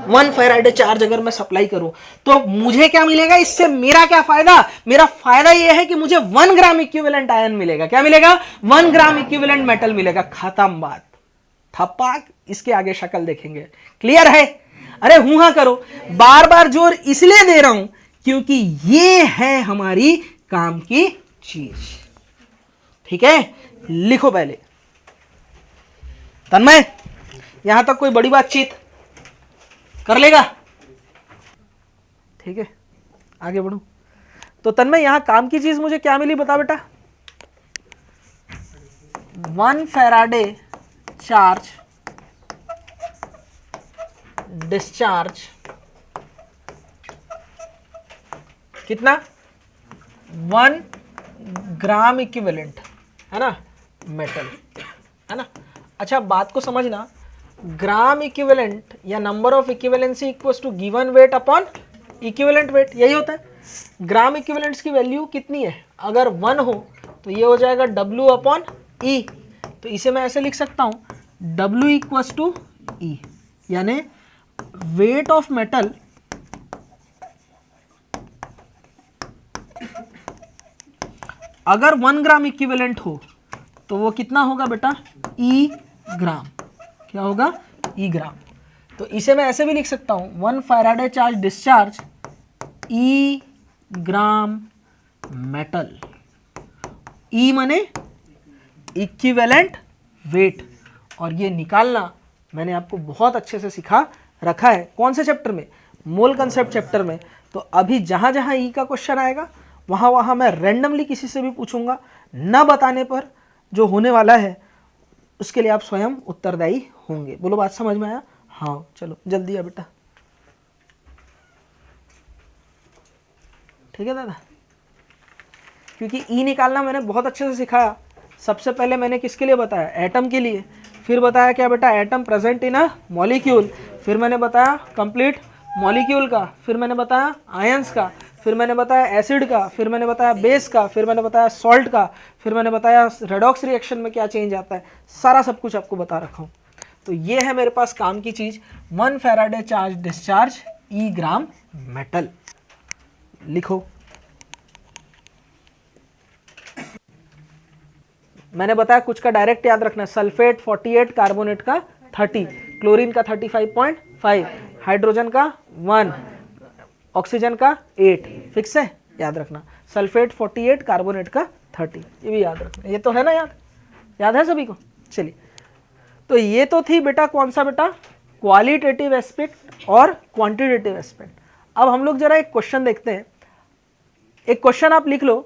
1 फैराडे चार्ज अगर मैं सप्लाई करूं तो मुझे क्या मिलेगा? इससे मेरा क्या फायदा? मेरा फायदा यह है कि मुझे 1 ग्राम इक्विवेलेंट आयन मिलेगा। क्या मिलेगा? 1 ग्राम इक्विवेलेंट मेटल मिलेगा। खत्म बात, थप्पाक। इसके आगे शक्ल देखेंगे। क्लियर है? अरे हूं हाँ करो। बार बार जोर इसलिए दे रहा हूं क्योंकि ये है हमारी काम की चीज। ठीक है, लिखो पहले। तन्मय, यहां तक कोई बड़ी बातचीत कर लेगा? ठीक है, आगे बढ़ू। तो तन्मय यहां काम की चीज मुझे क्या मिली बता बेटा? 1 फैराडे चार्ज डिस्चार्ज कितना? 1 ग्राम इक्विवेलेंट, है ना, मेटल, है ना। अच्छा बात को समझना, ग्राम इक्विवेलेंट या number of equivalency equals to given weight upon equivalent weight, यही होता है। ग्राम इक्विवेलेंट्स की वैल्यू कितनी है, अगर 1 हो तो ये हो जाएगा W अपॉन E। तो इसे मैं ऐसे लिख सकता हूँ W इक्वल्स टू E, यानी वेट ऑफ मेटल अगर 1 ग्राम इक्विवेलेंट हो तो वो कितना होगा बेटा, E ग्राम। क्या होगा, E ग्राम। तो इसे मैं ऐसे भी लिख सकता हूँ 1 फैराडे चार्ज डिस्चार्ज E ग्राम मेटल। E माने इक्विवेलेंट वेट, और ये निकालना मैंने आपको बहुत अच्छे से सिखा रखा है। कौन से चैप्टर में, मोल कंसेप्ट चैप्टर में। तो अभी जहाँ जहाँ ई का क्वेश्चन आएगा वहाँ वहाँ मैं रैंडमली किसी से भी पूछूंगा, न बताने पर जो होने वाला है उसके लिए आप स्वयं उत्तरदायी होंगे। बोलो बात समझ में आया? हाँ चलो जल्दी आ बेटा। ठीक है दादा, क्योंकि ई निकालना मैंने बहुत अच्छे से सिखाया। सबसे पहले मैंने किसके लिए बताया, एटम के लिए। फिर बताया क्या बेटा, atom present in a molecule. फिर मैंने बताया कंप्लीट मॉलिक्यूल का। फिर मैंने बताया आयंस का। फिर मैंने बताया एसिड का। फिर मैंने बताया बेस का। फिर मैंने बताया सॉल्ट का। फिर मैंने बताया रेडॉक्स रिएक्शन में क्या चेंज आता है। सारा सब कुछ आपको बता रखा हूँ। तो ये है मेरे पास काम की चीज़, 1 फैराडे चार्ज डिस्चार्ज E ग्राम मेटल। लिखो। मैंने बताया कुछ का डायरेक्ट याद रखना, सल्फेट 48, कार्बोनेट का 30, क्लोरीन का 35.5, हाइड्रोजन का 1, ऑक्सीजन का 8। फिक्स है, याद रखना। सल्फेट 48, कार्बोनेट का 30, ये भी याद रखना। ये तो है ना, याद है सभी को। चलिए, तो ये तो थी बेटा कौन सा बेटा, क्वालिटेटिव एस्पेक्ट और क्वांटिटेटिव एस्पेक्ट। अब हम लोग जरा एक क्वेश्चन देखते हैं। एक क्वेश्चन आप लिख लो।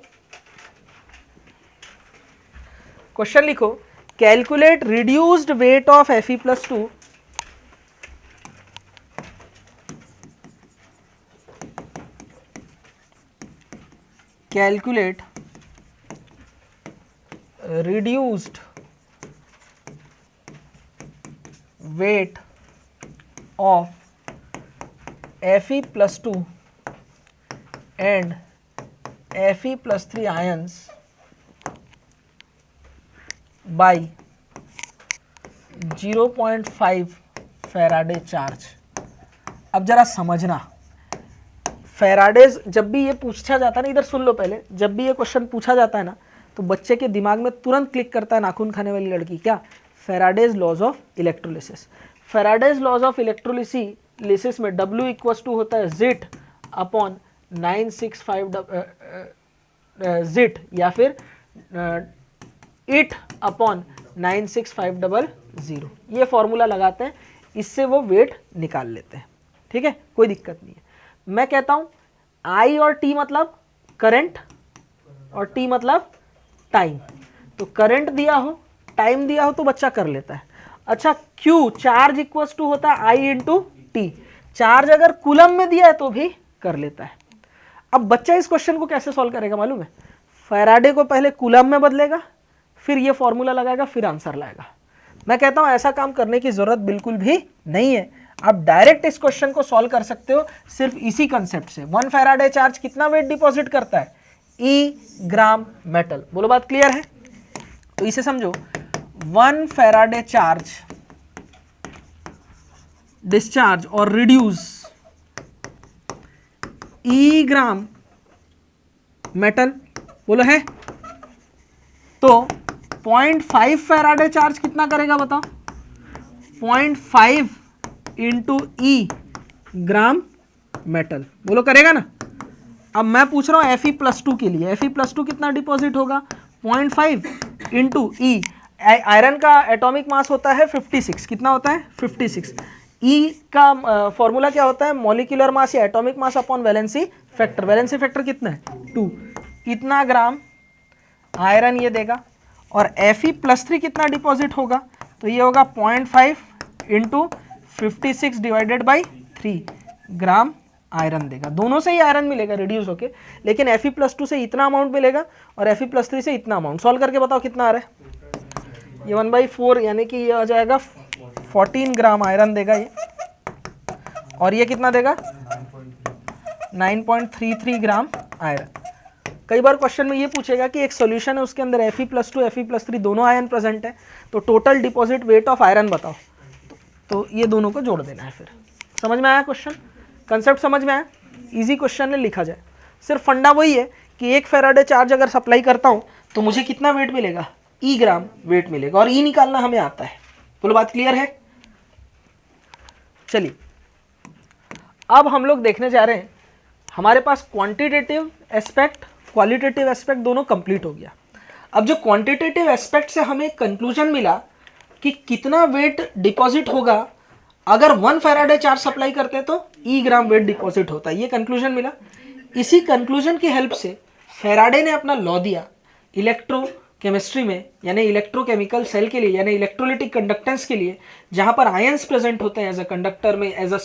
क्वेश्चन लिखो, calculate reduced weight of Fe+2 calculate reduced weight of Fe+2 and Fe+3 ions by 0.5 Faraday charge. अब जरा समझना, फैराडेज जब भी ये पूछा जाता है ना, इधर सुन लो पहले, जब भी ये क्वेश्चन पूछा जाता है ना तो बच्चे के दिमाग में तुरंत क्लिक करता है नाखून खाने वाली लड़की, क्या, Faraday's laws of electrolysis. Faraday's laws of electrolysis में W इक्वल्स टू होता है जिट अपॉन 965 जिट, या फिर इट अपॉन 96500। ये फॉर्मूला लगाते हैं, इससे वो वेट निकाल लेते हैं। ठीक है, कोई दिक्कत नहीं है। मैं कहता हूं I और T मतलब करंट और T मतलब टाइम। तो करंट दिया हो, टाइम दिया हो तो बच्चा कर लेता है। अच्छा, Q चार्ज इक्वल्स टू होता है I इंटू टी। चार्ज अगर कूलम में दिया है तो भी कर लेता है। अब बच्चा इस क्वेश्चन को कैसे सॉल्व करेगा मालूम है, फैराडे को पहले कूलम में बदलेगा, फिर ये फॉर्मूला लगाएगा, फिर आंसर लाएगा। मैं कहता हूं ऐसा काम करने की जरूरत बिल्कुल भी नहीं है। आप डायरेक्ट इस क्वेश्चन को सॉल्व कर सकते हो सिर्फ इसी कंसेप्ट से। 1 फैराडे चार्ज कितना वेट डिपॉजिट करता है, E ग्राम मेटल। बोलो बात क्लियर है? तो इसे समझो, 1 फैराडे चार्ज डिस्चार्ज और रिड्यूस E ग्राम मेटल। बोलो है? तो 0.5 फैराडे चार्ज कितना करेगा बताओ, 0.5 इंटू E ग्राम मेटल। बोलो करेगा ना? अब मैं पूछ रहा हूँ Fe+2 के लिए, Fe+2 कितना डिपॉजिट होगा, 0.5 इंटू E। आयरन का एटॉमिक मास होता है 56, कितना होता है 56। E का फॉर्मूला क्या होता है, मॉलिक्यूलर मास या atomic mass upon valency factor. Valency factor कितना है 2। कितना ग्राम आयरन ये देगा, और Fe+3 कितना डिपॉजिट होगा, तो ये होगा 0.5 into 56 divided by 3 gram iron देगा। दोनों से ही आयरन मिलेगा रिड्यूस होके, लेकिन Fe+2 से इतना अमाउंट मिलेगा और Fe+3 से इतना अमाउंट। सॉल्व करके बताओ कितना आ रहा है। ये 1/4 यानी कि ये आ जाएगा 14 ग्राम आयरन देगा ये, और ये कितना देगा 9.33 ग्राम आयरन। कई बार क्वेश्चन में ये पूछेगा कि एक सॉल्यूशन है उसके अंदर Fe+2 Fe+3 दोनों आयन प्रेजेंट है, तो total deposit weight of iron बताओ। तो ये दोनों को जोड़ देना है। फिर समझ में आया क्वेश्चन, कंसेप्ट समझ में आया, इजी क्वेश्चन है, लिखा जाए। सिर्फ फंडा वही है कि 1 फैराडे चार्ज अगर सप्लाई करता हूं तो मुझे कितना वेट मिलेगा, ई ग्राम वेट मिलेगा, और ई निकालना हमें आता है। बोलो बात क्लियर है। चलिए अब हम लोग देखने जा रहे हैं, हमारे पास क्वांटिटेटिव एस्पेक्ट क्वालिटेटिव एस्पेक्ट दोनों कंप्लीट हो गया। अब जो क्वांटिटेटिव एस्पेक्ट से हमें कंक्लूजन मिला कि कितना वेट डिपॉजिट होगा अगर 1 फैराडे चार्ज सप्लाई करते हैं तो ई ग्राम वेट डिपॉजिट होता है, ये कंक्लूजन मिला। इसी कंक्लूजन की हेल्प से फैराडे ने अपना लॉ दिया इलेक्ट्रोकेमिस्ट्री में, यानी इलेक्ट्रोकेमिकल सेल के लिए, यानी इलेक्ट्रोलिटिक कंडक्टेंस के लिए, जहां पर आयंस प्रेजेंट होते हैं एज अ कंडक्टर में, एज अ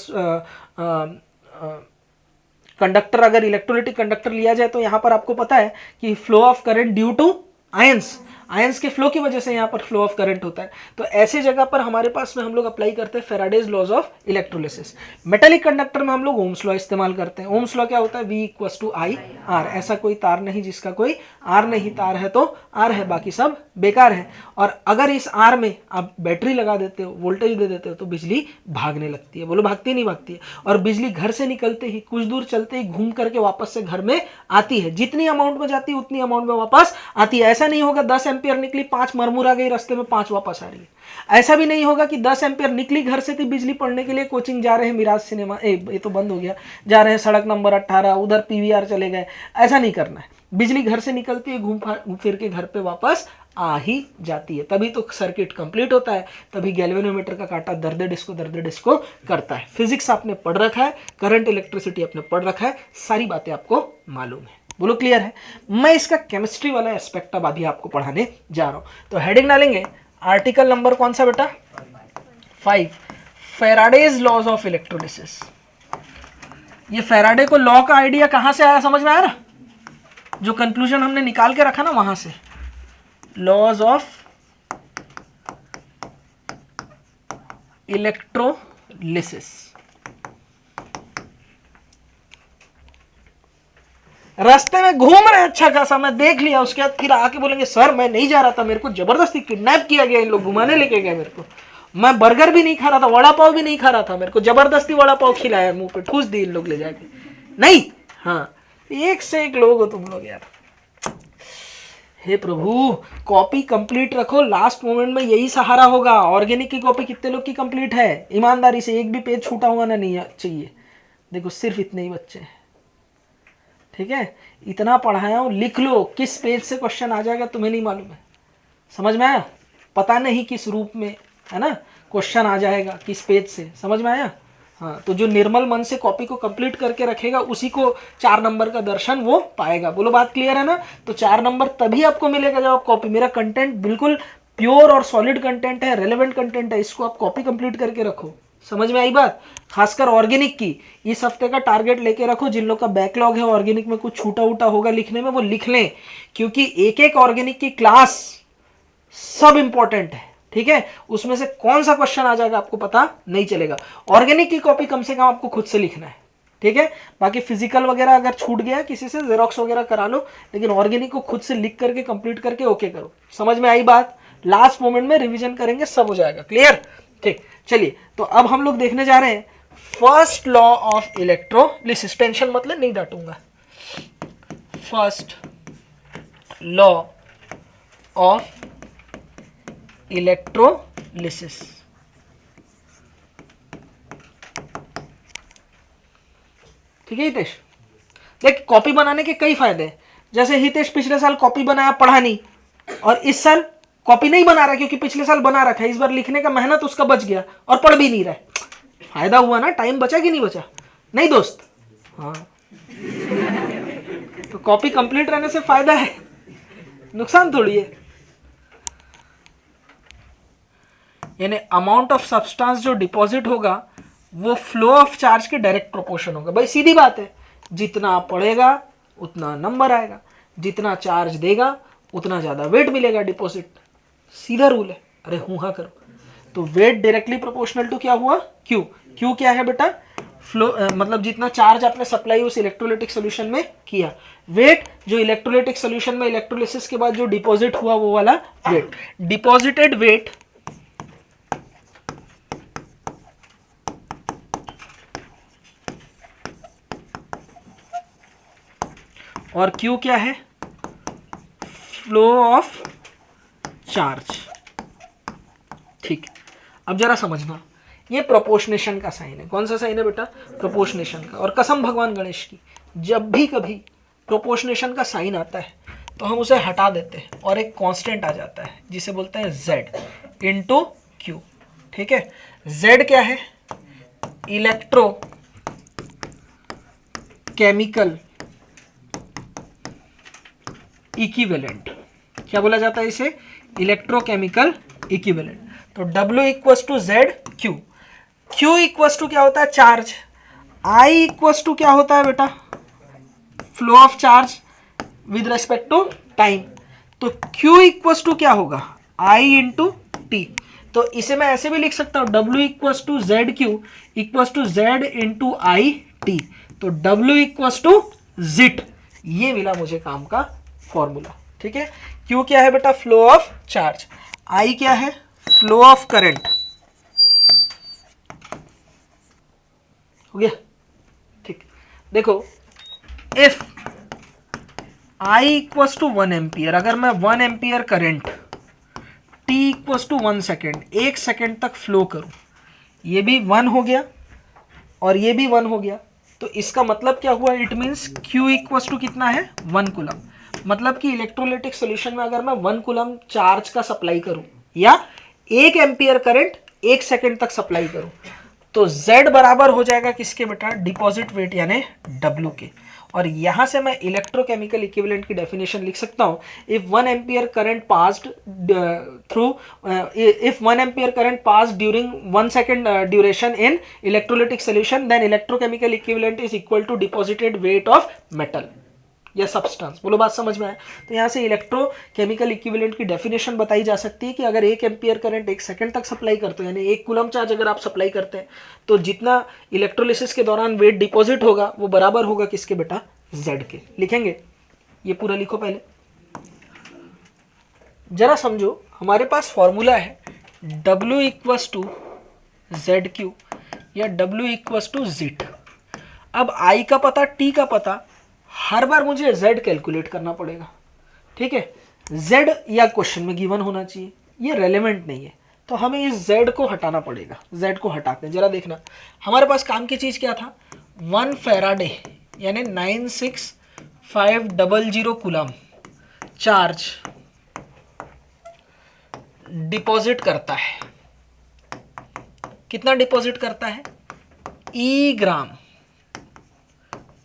कंडक्टर। अगर इलेक्ट्रोलिटिक कंडक्टर लिया जाए तो यहां पर आपको पता है कि flow of current due to ions, ions के फ्लो की वजह से यहाँ पर फ्लो ऑफ करंट होता है। तो ऐसे जगह पर हमारे पास में हम लोग अप्लाई करते हैं Faraday's laws of electrolysis. Metallic conductor में हम लोग ओम्स लॉ इस्तेमाल करते हैं। ओम्स लॉ क्या होता है, V=I/R। ऐसा कोई तार नहीं जिसका कोई R नहीं, तार है तो R है, बाकी सब बेकार है। और अगर इस R में आप बैटरी लगा देते हो, वोल्टेज दे देते हो, तो बिजली भागने लगती है। बोलो भागती नहीं भागती है। और बिजली घर से निकलते ही, कुछ दूर चलते ही घूम करके वापस से घर में आती है। जितनी अमाउंट में जाती है उतनी अमाउंट में वापस आती है। ऐसा नहीं होगा 10 एम्पियर निकली, 5 मरमुरा गई रास्ते में, 5 वापस आ रही है। ऐसा भी नहीं होगा कि 10 एम्पियर निकली घर से थी, बिजली पढ़ने के लिए कोचिंग जा रहे हैं मिराज सिनेमा, ये तो बंद हो गया, जा रहे हैं सड़क नंबर 18, उधर PVR चले गए। ऐसा नहीं करना है। बिजली घर से निकलती है, घूम फिर के घर पे वापस आ ही जाती है, तभी तो सर्किट कंप्लीट होता है, तभी गैल्वेनोमीटर का कांटा दर्द डिस्को करता है। फिजिक्स आपने पढ़ रखा है, करंट इलेक्ट्रिसिटी आपने पढ़ रखा है, सारी बातें आपको मालूम है। बोलो क्लियर है। मैं इसका केमिस्ट्री वाला एस्पेक्ट अब अभी आपको पढ़ाने जा रहा हूं। तो हेडिंग डालेंगे, आर्टिकल नंबर कौन सा बेटा, 5, फैराडेज लॉज ऑफ इलेक्ट्रोलिसिस। ये फैराडे को लॉ का आइडिया कहां से आया, समझ में आया ना, जो कंक्लूजन हमने निकाल के रखा ना वहां से, लॉज ऑफ इलेक्ट्रोलिसिस। रास्ते में घूम रहे हैं अच्छा खासा, मैं देख लिया, उसके बाद फिर आके बोलेंगे सर मैं नहीं जा रहा था, मेरे को जबरदस्ती किडनैप किया गया, इन लोग घुमाने लेके गए मेरे को, मैं बर्गर भी नहीं खा रहा था, वड़ा पाव भी नहीं खा रहा था, मेरे को जबरदस्ती वड़ा पाव खिलाया, मुंह पे ठूस दी इन लोग ले जाके। नहीं, हाँ, एक से एक लोग हो तुम लोग यार। हे प्रभु, कॉपी कंप्लीट रखो, लास्ट मोमेंट में यही सहारा होगा। ऑर्गेनिक की कॉपी कितने लोग की कंप्लीट है, ईमानदारी से, एक भी पेज छूटा हुआ ना नहीं चाहिए। देखो सिर्फ इतने ही बच्चे हैं, ठीक है, इतना पढ़ाया हूं, लिख लो, किस पेज से क्वेश्चन आ जाएगा तुम्हें नहीं मालूम है, समझ में आया, पता नहीं किस रूप में है ना क्वेश्चन आ जाएगा, किस पेज से, समझ में आया। हाँ, तो जो निर्मल मन से कॉपी को कंप्लीट करके रखेगा उसी को 4 नंबर का दर्शन वो पाएगा। बोलो बात क्लियर है ना। तो 4 नंबर तभी आपको मिलेगा जब आप कॉपी, मेरा कंटेंट बिल्कुल प्योर और सॉलिड कंटेंट है, रेलेवेंट कंटेंट है, इसको आप कॉपी कंप्लीट करके रखो। समझ में आई बात। खासकर ऑर्गेनिक की इस हफ्ते का टारगेट लेके रखो, जिन लोग का बैकलॉग है ऑर्गेनिक में, कुछ छूटा उटा होगा लिखने में, वो लिख लें, क्योंकि एक एक ऑर्गेनिक की क्लास सब इंपॉर्टेंट है, ठीक है। उसमें से कौन सा क्वेश्चन आ जाएगा आपको पता नहीं चलेगा। ऑर्गेनिक की कॉपी कम से कम आपको खुद से लिखना है, ठीक है। बाकी फिजिकल वगैरह अगर छूट गया किसी से जेरोक्स वगैरह करा लो, लेकिन ऑर्गेनिक को खुद से लिख करके कंप्लीट करके ओके करो। समझ में आई बात। लास्ट मोमेंट में रिवीजन करेंगे, सब हो जाएगा क्लियर, ठीक। चलिए, तो अब हम लोग देखने जा रहे हैं first law of electrolysis. Tension मतलब नहीं डांटूंगा। First law of electrolysis. ठीक है हितेश, देख कॉपी बनाने के कई फायदे हैं। जैसे हितेश पिछले साल कॉपी बनाया, पढ़ा नहीं, और इस साल कॉपी नहीं बना रहा क्योंकि पिछले साल बना रखा है, इस बार लिखने का मेहनत उसका बच गया और पढ़ भी नहीं रहा है। फायदा हुआ ना, टाइम बचा कि नहीं बचा, नहीं दोस्त। हाँ, तो कॉपी कंप्लीट रहने से फायदा है, नुकसान थोड़ी है। यानी अमाउंट ऑफ सब्सटेंस जो डिपॉजिट होगा वो फ्लो ऑफ चार्ज के डायरेक्ट प्रोपोर्शन होगा। भाई सीधी बात है, जितना पढ़ेगा उतना नंबर आएगा, जितना चार्ज देगा उतना ज्यादा वेट मिलेगा डिपॉजिट, सीधा रूल है। अरे हूं हाँ करो। तो वेट डायरेक्टली प्रोपोर्शनल टू क्या हुआ, क्यू। क्यू क्या है बेटा, फ्लो मतलब जितना चार्ज आपने सप्लाई उस इलेक्ट्रोलाइटिक सोल्यूशन में किया। वेट जो इलेक्ट्रोलाइटिक सोल्यूशन में इलेक्ट्रोलिसिस के बाद जो डिपॉजिट हुआ वो वाला वेट। डिपॉजिटेड वेट और क्यू क्या है, फ्लो ऑफ चार्ज। ठीक, अब जरा समझना, ये प्रोपोर्शनेशन का साइन है। कौन सा साइन है बेटा, प्रोपोर्शनेशन का। और कसम भगवान गणेश की, जब भी कभी प्रोपोर्शनेशन का साइन आता है तो हम उसे हटा देते हैं और एक कांस्टेंट आ जाता है जिसे बोलते हैं z इंटू क्यू। ठीक है, z क्या है, इलेक्ट्रो केमिकल इक्विवेलेंट। क्या बोला जाता है इसे, इलेक्ट्रोकेमिकल इक्विवेलेंट। तो W equals to Z Q. Q equals to क्या होता है, चार्ज। I इक्वस टू क्या होता है बेटा, flow of charge with respect to time. तो Q इक्वस टू क्या होगा, I इंटू टी। तो इसे मैं ऐसे भी लिख सकता हूं, W equals to Z Q equals to Z into I T. तो W इक्वस टू जिट, ये मिला मुझे काम का फॉर्मूला। ठीक है, Q क्या है बेटा, फ्लो ऑफ चार्ज। I क्या है, फ्लो ऑफ करंट। हो गया, ठीक। देखो, if I equals to 1 ampere, अगर मैं 1 ampere current T equals to 1 second, 1 second तक फ्लो करूं, ये भी 1 हो गया और ये भी 1 हो गया, तो इसका मतलब क्या हुआ, it means Q equals to कितना है, 1 कूलम। मतलब कि इलेक्ट्रोलाइटिक सॉल्यूशन में अगर मैं 1 कूलम चार्ज का सप्लाई करूं या 1 एम्पियर करंट 1 सेकेंड तक सप्लाई करूं, तो Z बराबर हो जाएगा किसके बेटा, डिपॉजिट वेट यानी W के। और यहां से मैं इलेक्ट्रोकेमिकल इक्विवेलेंट की डेफिनेशन लिख सकता हूं, if 1 ampere current passed through if 1 ampere current passed during 1 second duration in electrolytic solution, then electrochemical equivalent is equal to deposited weight of metal या सब्सटेंस। बोलो बात समझ में आए। तो यहाँ से इलेक्ट्रोकेमिकल इक्विवेलेंट की डेफिनेशन बताई जा सकती है कि अगर 1 एम्पियर करंट 1 सेकंड तक सप्लाई करते हो, यानी 1 कूलम चार्ज अगर आप सप्लाई करते हैं, तो जितना इलेक्ट्रोलिसिस के दौरान वेट डिपॉजिट होगा वो बराबर होगा किसके बेटा, Z के। लिखेंगे, ये पूरा लिखो पहले, जरा समझो। हमारे पास फॉर्मूला है W equals to Z Q या W इक्वस टू जिट। अब I का पता, T का पता, हर बार मुझे Z कैलकुलेट करना पड़ेगा। ठीक है, Z या क्वेश्चन में गिवन होना चाहिए, ये रेलेवेंट नहीं है, तो हमें इस Z को हटाना पड़ेगा। Z को हटाते हैं, जरा देखना हमारे पास काम की चीज क्या था, 1 फैराडे यानी 96500 कूलम चार्ज डिपॉजिट करता है। कितना डिपॉजिट करता है, E ग्राम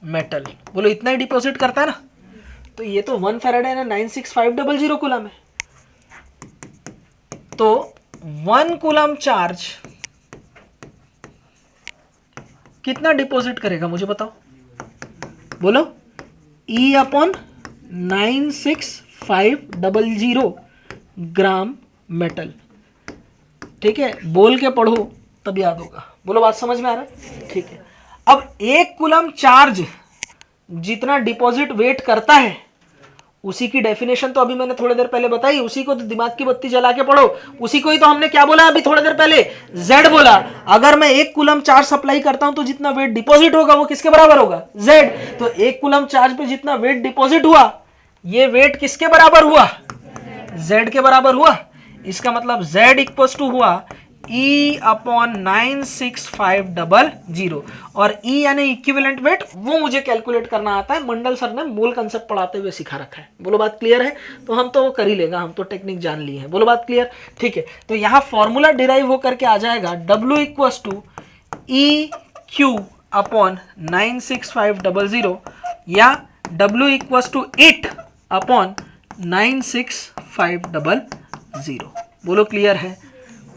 मेटल। बोलो इतना ही डिपॉजिट करता है ना, तो ये तो 1 फैराडे ना 96500 कूलम है, तो 1 कूलम चार्ज कितना डिपॉजिट करेगा मुझे बताओ, बोलो। E अपॉन 96500 ग्राम मेटल। ठीक है, बोल के पढ़ो तब याद होगा। बोलो बात समझ में आ रहा है, ठीक है। अब 1 कूलम चार्ज जितना डिपॉजिट वेट करता है, उसी की डेफिनेशन तो अभी मैंने थोड़ी देर पहले बताई, उसी को तो दिमाग की बत्ती जला के पढ़ो, उसी को ही तो हमने क्या बोला अभी थोड़ी देर पहले, Z बोला। अगर मैं 1 कूलम चार्ज सप्लाई करता हूं तो जितना वेट डिपॉजिट होगा वो किसके बराबर होगा, Z। तो 1 कूलम चार्ज पे जितना वेट डिपॉजिट हुआ, ये वेट किसके बराबर हुआ, Z के बराबर हुआ। इसका मतलब Z इक्वल टू हुआ E अपॉन 96500, और E यानी इक्विवेलेंट वेट, वो मुझे कैलकुलेट करना आता है। मंडल सर ने मूल कंसेप्ट पढ़ाते हुए सिखा रखा है। बोलो बात क्लियर है, तो हम तो वो कर ही लेगा, हम तो टेक्निक जान लिए हैं। बोलो बात क्लियर, ठीक है। तो यहाँ फॉर्मूला डिराइव होकर के आ जाएगा W equal to E Q upon 96500 या W equal to it upon 96500। बोलो क्लियर है,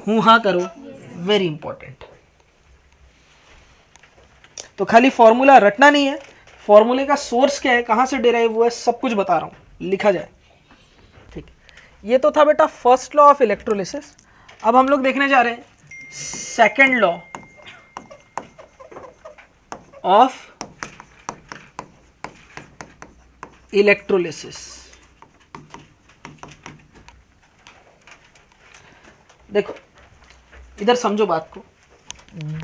हूं हाँ करो, वेरी इंपॉर्टेंट। तो खाली फॉर्मूला रटना नहीं है, फॉर्मूले का सोर्स क्या है, कहां से डिराइव हुआ है, सब कुछ बता रहा हूं, लिखा जाए। ठीक, ये तो था बेटा फर्स्ट लॉ ऑफ इलेक्ट्रोलिसिस। अब हम लोग देखने जा रहे हैं सेकेंड लॉ ऑफ इलेक्ट्रोलिसिस। देखो इधर समझो बात को,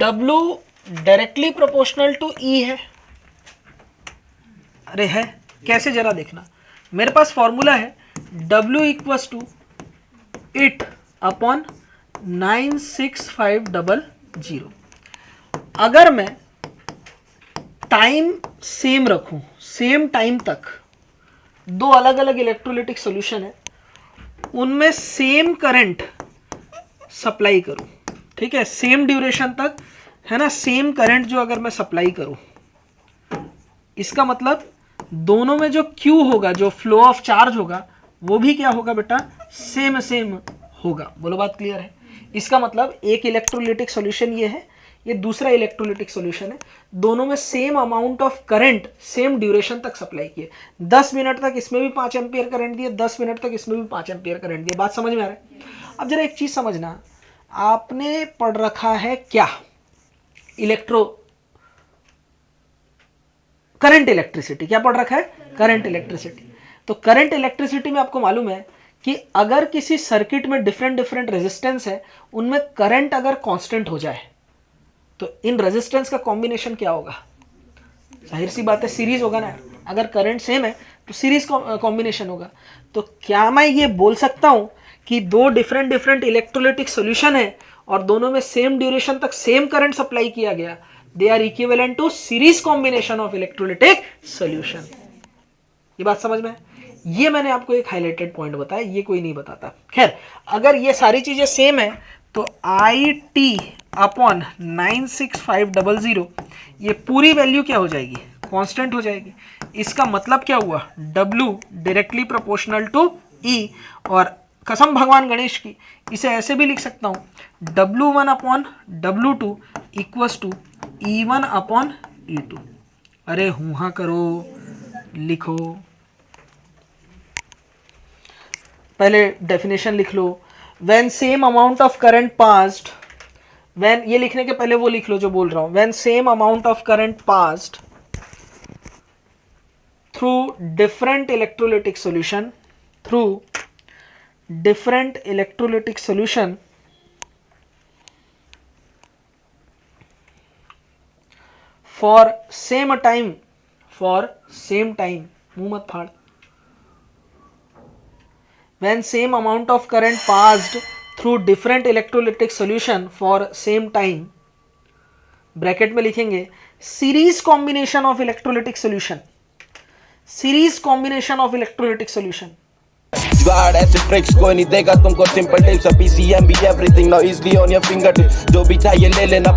W directly proportional to E है। अरे है कैसे, जरा देखना, मेरे पास फॉर्मूला है W इक्वल्स टू 8 अपॉन 96500। अगर मैं टाइम सेम रखूं, सेम टाइम तक दो अलग अलग इलेक्ट्रोलिटिक सॉल्यूशन है, उनमें सेम करंट सप्लाई करूं, ठीक है, सेम ड्यूरेशन तक, है ना, सेम करंट जो अगर मैं सप्लाई करूं, इसका मतलब दोनों में जो Q होगा, जो फ्लो ऑफ चार्ज होगा, वो भी क्या होगा बेटा, सेम सेम होगा। बोलो बात क्लियर है। इसका मतलब एक इलेक्ट्रोलिटिक सॉल्यूशन ये है, ये दूसरा इलेक्ट्रोलिटिक सॉल्यूशन है, दोनों में same amount of current same duration तक सप्लाई किए। 10 मिनट तक इसमें भी 5 एम्पियर करंट दिए, 10 मिनट तक इसमें भी 5 एम्पियर करंट दिए। बात समझ में आ रहा है। अब जरा एक चीज समझना, आपने पढ़ रखा है क्या, करंट इलेक्ट्रिसिटी। क्या पढ़ रखा है, करंट इलेक्ट्रिसिटी। तो करंट इलेक्ट्रिसिटी में आपको मालूम है कि अगर किसी सर्किट में डिफरेंट डिफरेंट रेजिस्टेंस है, उनमें करंट अगर कांस्टेंट हो जाए तो इन रेजिस्टेंस का कॉम्बिनेशन क्या होगा, जाहिर सी बात है सीरीज होगा ना। अगर करंट सेम है तो सीरीज कॉम्बिनेशन होगा। तो क्या मैं ये बोल सकता हूं कि दो डिफरेंट डिफरेंट इलेक्ट्रोलिटिक सॉल्यूशन है और दोनों में सेम ड्यूरेशन तक सेम करंट सप्लाई किया गया, they are equivalent to series combination of electrolytic solution. ये बात समझ में है। ये मैंने आपको एक हाईलाइटेड पॉइंट बताया, ये कोई नहीं बताता। खैर, अगर ये सारी चीजें सेम है तो IT अपॉन 96500 ये पूरी वैल्यू क्या हो जाएगी, कांस्टेंट हो जाएगी। इसका मतलब क्या हुआ, W directly proportional to E, और कसम भगवान गणेश की, इसे ऐसे भी लिख सकता हूं, W1 upon W2 equals to E1 upon E2। अरे हुआ करो, लिखो, पहले डेफिनेशन लिख लो। When same amount of current passed, when, ये लिखने के पहले वो लिख लो जो बोल रहा हूं, when same amount of current passed through different electrolytic solution, through different electrolytic solution for same time, for same time, मुंह मत फाड़, when same amount of current passed through different electrolytic solution for same time, bracket में लिखेंगे series combination of electrolytic solution, series combination of electrolytic solution. जुगाड़ ऐसे tricks कोई नहीं देगा तुमको, सिंपल टिप्स, PCM भी everything now easily on your fingertips, जो भी चाहिए ले लेना।